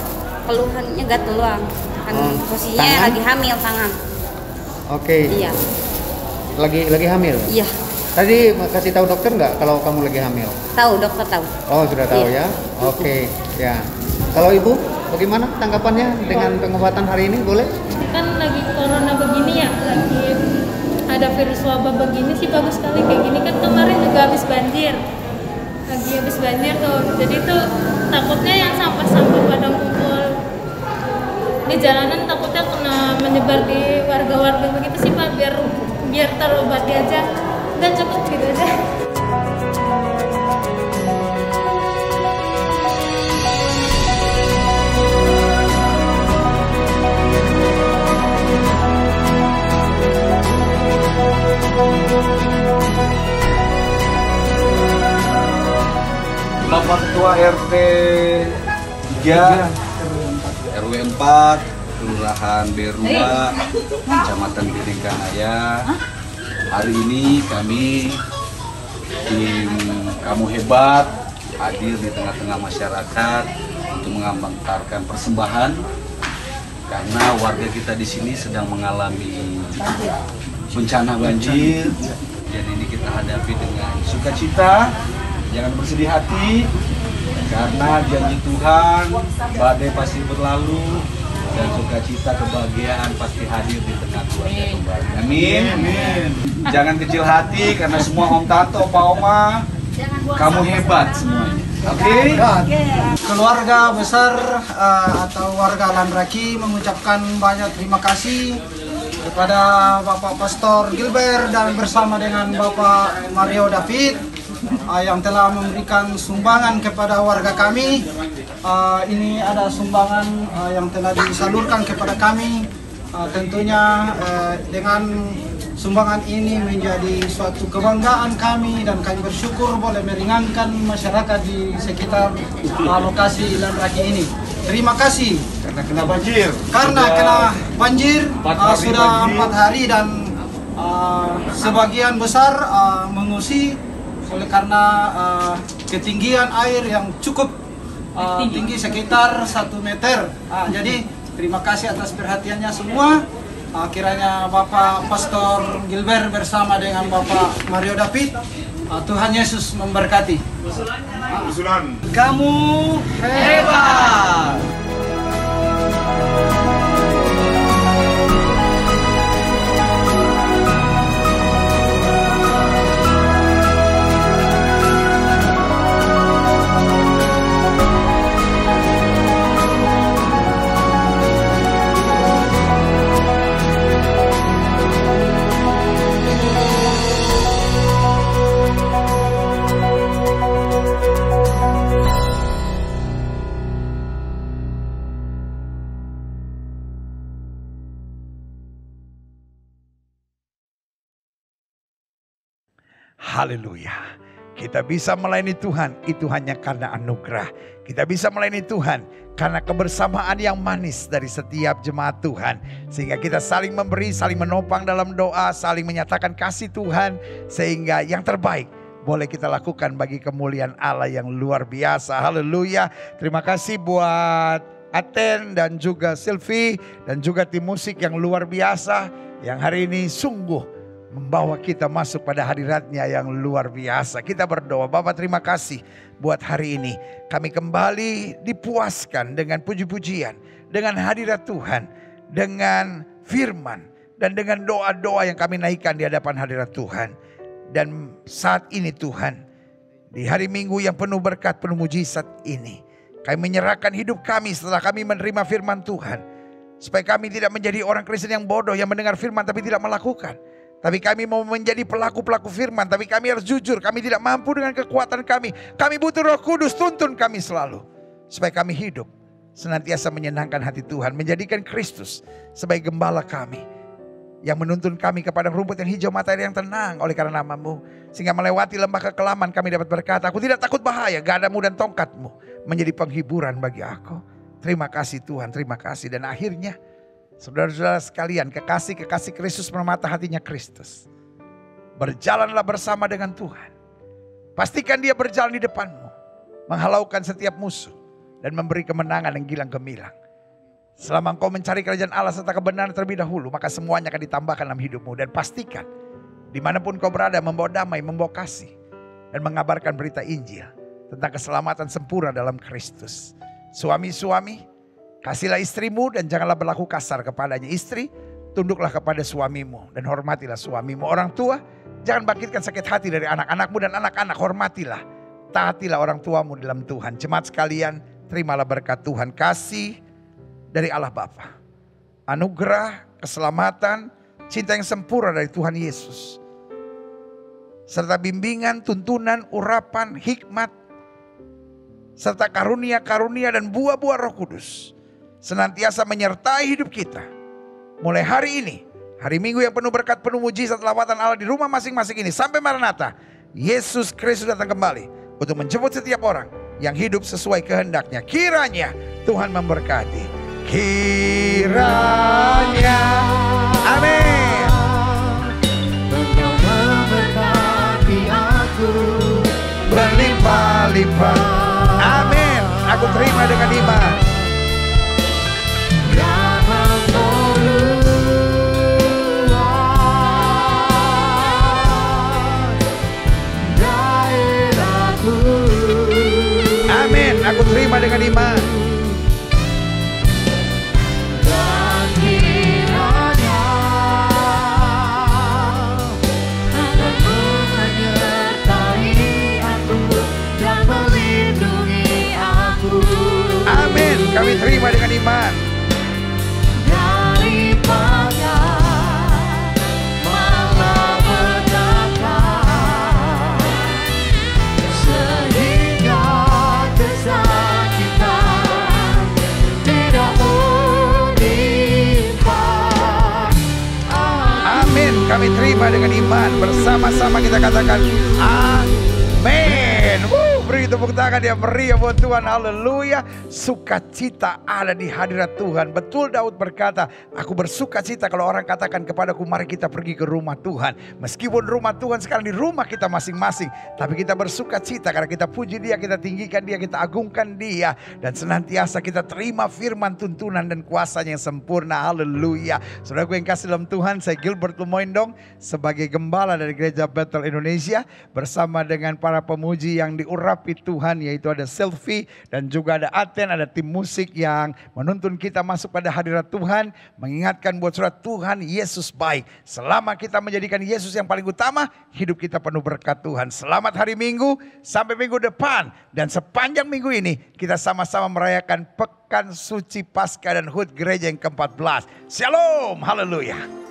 keluhannya gatel doang. Kan posisinya tangan? Lagi hamil tangan. Oke. Iya. Lagi hamil? Iya. Tadi kasih tahu dokter nggak kalau kamu lagi hamil? Tahu, dokter tahu. Oh, sudah tahu ya. Oke, ya. Kalau ibu, bagaimana tanggapannya dengan pengobatan hari ini? Boleh? Kan lagi corona begini ya, lagi ada virus wabah begini sih bagus sekali kayak gini. Kan kemarin juga habis banjir. Lagi habis banjir tuh, jadi tuh takutnya yang sampah-sampah pada kumpul di jalanan, takutnya kena menyebar di warga-warga begitu sih Pak, biar terobati aja, dan cukup gitu aja. Bapak Ketua RT 3, RW 4, Kelurahan Berua, Kecamatan Biringkanaya. Hari ini kami tim Kamu Hebat hadir di tengah-tengah masyarakat untuk mengantarkan persembahan karena warga kita di sini sedang mengalami bencana banjir. Dan ini kita hadapi dengan sukacita. Jangan bersedih hati, karena janji Tuhan, badai pasti berlalu, dan sukacita kebahagiaan pasti hadir di tengah keluarga kembali. Amin. Amin. Jangan kecil hati, karena semua Om Tato, Pak Oma, kamu hebat semuanya. Oke? Keluarga besar atau warga Landraki mengucapkan banyak terima kasih kepada Bapak Pastor Gilbert dan bersama dengan Bapak Mario David yang telah memberikan sumbangan kepada warga kami. Ini ada sumbangan yang telah disalurkan kepada kami. Tentunya dengan sumbangan ini menjadi suatu kebanggaan kami, dan kami bersyukur boleh meringankan masyarakat di sekitar lokasi Landraki ini. Terima kasih. Karena kena banjir. Karena kena banjir sudah 4 hari, dan sebagian besar mengungsi oleh karena ketinggian air yang cukup tinggi sekitar 1 meter. Jadi terima kasih atas perhatiannya semua. Kiranya Bapak Pastor Gilbert bersama dengan Bapak Mario David, Tuhan Yesus memberkati. Kamu hebat. Haleluya. Kita bisa melayani Tuhan itu hanya karena anugerah. Kita bisa melayani Tuhan karena kebersamaan yang manis dari setiap jemaat Tuhan. Sehingga kita saling memberi, saling menopang dalam doa, saling menyatakan kasih Tuhan. Sehingga yang terbaik boleh kita lakukan bagi kemuliaan Allah yang luar biasa. Haleluya. Terima kasih buat Aten dan juga Sylvie dan juga tim musik yang luar biasa. Yang hari ini sungguh membawa kita masuk pada hadiratnya yang luar biasa. Kita berdoa, Bapa terima kasih buat hari ini. Kami kembali dipuaskan dengan puji-pujian, dengan hadirat Tuhan, dengan firman, dan dengan doa-doa yang kami naikkan di hadapan hadirat Tuhan. Dan saat ini Tuhan, di hari Minggu yang penuh berkat, penuh mujizat ini, kami menyerahkan hidup kami setelah kami menerima firman Tuhan. Supaya kami tidak menjadi orang Kristen yang bodoh, yang mendengar firman tapi tidak melakukan. Tapi kami mau menjadi pelaku-pelaku firman. Tapi kami harus jujur, kami tidak mampu dengan kekuatan kami. Kami butuh Roh Kudus, tuntun kami selalu. Supaya kami hidup senantiasa menyenangkan hati Tuhan. Menjadikan Kristus sebagai gembala kami. Yang menuntun kami kepada rumput yang hijau, matahari yang tenang oleh karena nama-Mu. Sehingga melewati lembah kekelaman kami dapat berkata, aku tidak takut bahaya, gadamu dan tongkat-Mu menjadi penghiburan bagi aku. Terima kasih Tuhan, terima kasih. Dan akhirnya saudara-saudara sekalian, kekasih-kekasih Kristus permata hatinya Kristus. Berjalanlah bersama dengan Tuhan. Pastikan dia berjalan di depanmu. Menghalaukan setiap musuh. Dan memberi kemenangan yang gilang gemilang. Selama engkau mencari kerajaan Allah serta kebenaran terlebih dahulu, maka semuanya akan ditambahkan dalam hidupmu. Dan pastikan dimanapun kau berada membawa damai, membawa kasih. Dan mengabarkan berita Injil tentang keselamatan sempurna dalam Kristus. Suami-suami, kasihlah istrimu dan janganlah berlaku kasar kepadanya. Istri, tunduklah kepada suamimu dan hormatilah suamimu. Orang tua, jangan bangkitkan sakit hati dari anak-anakmu, dan anak-anak hormatilah, taatilah orang tuamu dalam Tuhan. Jemaat sekalian, terimalah berkat Tuhan, kasih dari Allah Bapa, anugerah, keselamatan, cinta yang sempurna dari Tuhan Yesus, serta bimbingan, tuntunan, urapan, hikmat, serta karunia-karunia dan buah-buah Roh Kudus senantiasa menyertai hidup kita. Mulai hari ini, hari Minggu yang penuh berkat, penuh mujizat, lawatan Allah di rumah masing-masing ini. Sampai Maranatha, Yesus Kristus datang kembali untuk menjemput setiap orang yang hidup sesuai kehendaknya. Kiranya Tuhan memberkati. Kiranya, amin. Engkau memberkati aku berlimpah-limpah. Amin. Aku terima dengan iman. Amin. Aku terima dengan iman. Dan kiranya Engkau menyertai aku dan melindungi aku. Amin. Kami terima dengan iman. Daripada malapetaka, sehingga kesakitan tidak menimpa. Amin. Kami terima dengan iman. Bersama-sama kita katakan amin. Beri tepuk tangan yang meriah buat Tuhan. Haleluya. Sukacita ada di hadirat Tuhan. Betul Daud berkata, aku bersukacita kalau orang katakan kepadaku, mari kita pergi ke rumah Tuhan. Meskipun rumah Tuhan sekarang di rumah kita masing-masing, tapi kita bersukacita karena kita puji Dia, kita tinggikan Dia, kita agungkan Dia, dan senantiasa kita terima firman, tuntunan dan kuasanya yang sempurna. Haleluya. Saudaraku yang kasih dalam Tuhan, saya Gilbert Lumoindong sebagai gembala dari Gereja Bethel Indonesia bersama dengan para pemuji yang diurapi Tuhan, yaitu ada Selfie dan juga ada Aten, ada tim musik yang menuntun kita masuk pada hadirat Tuhan, mengingatkan buat saudara, Tuhan Yesus baik. Selama kita menjadikan Yesus yang paling utama, hidup kita penuh berkat Tuhan. Selamat hari Minggu, sampai minggu depan. Dan sepanjang minggu ini kita sama-sama merayakan Pekan Suci Paskah dan HUT Gereja yang ke-14. Shalom, haleluya.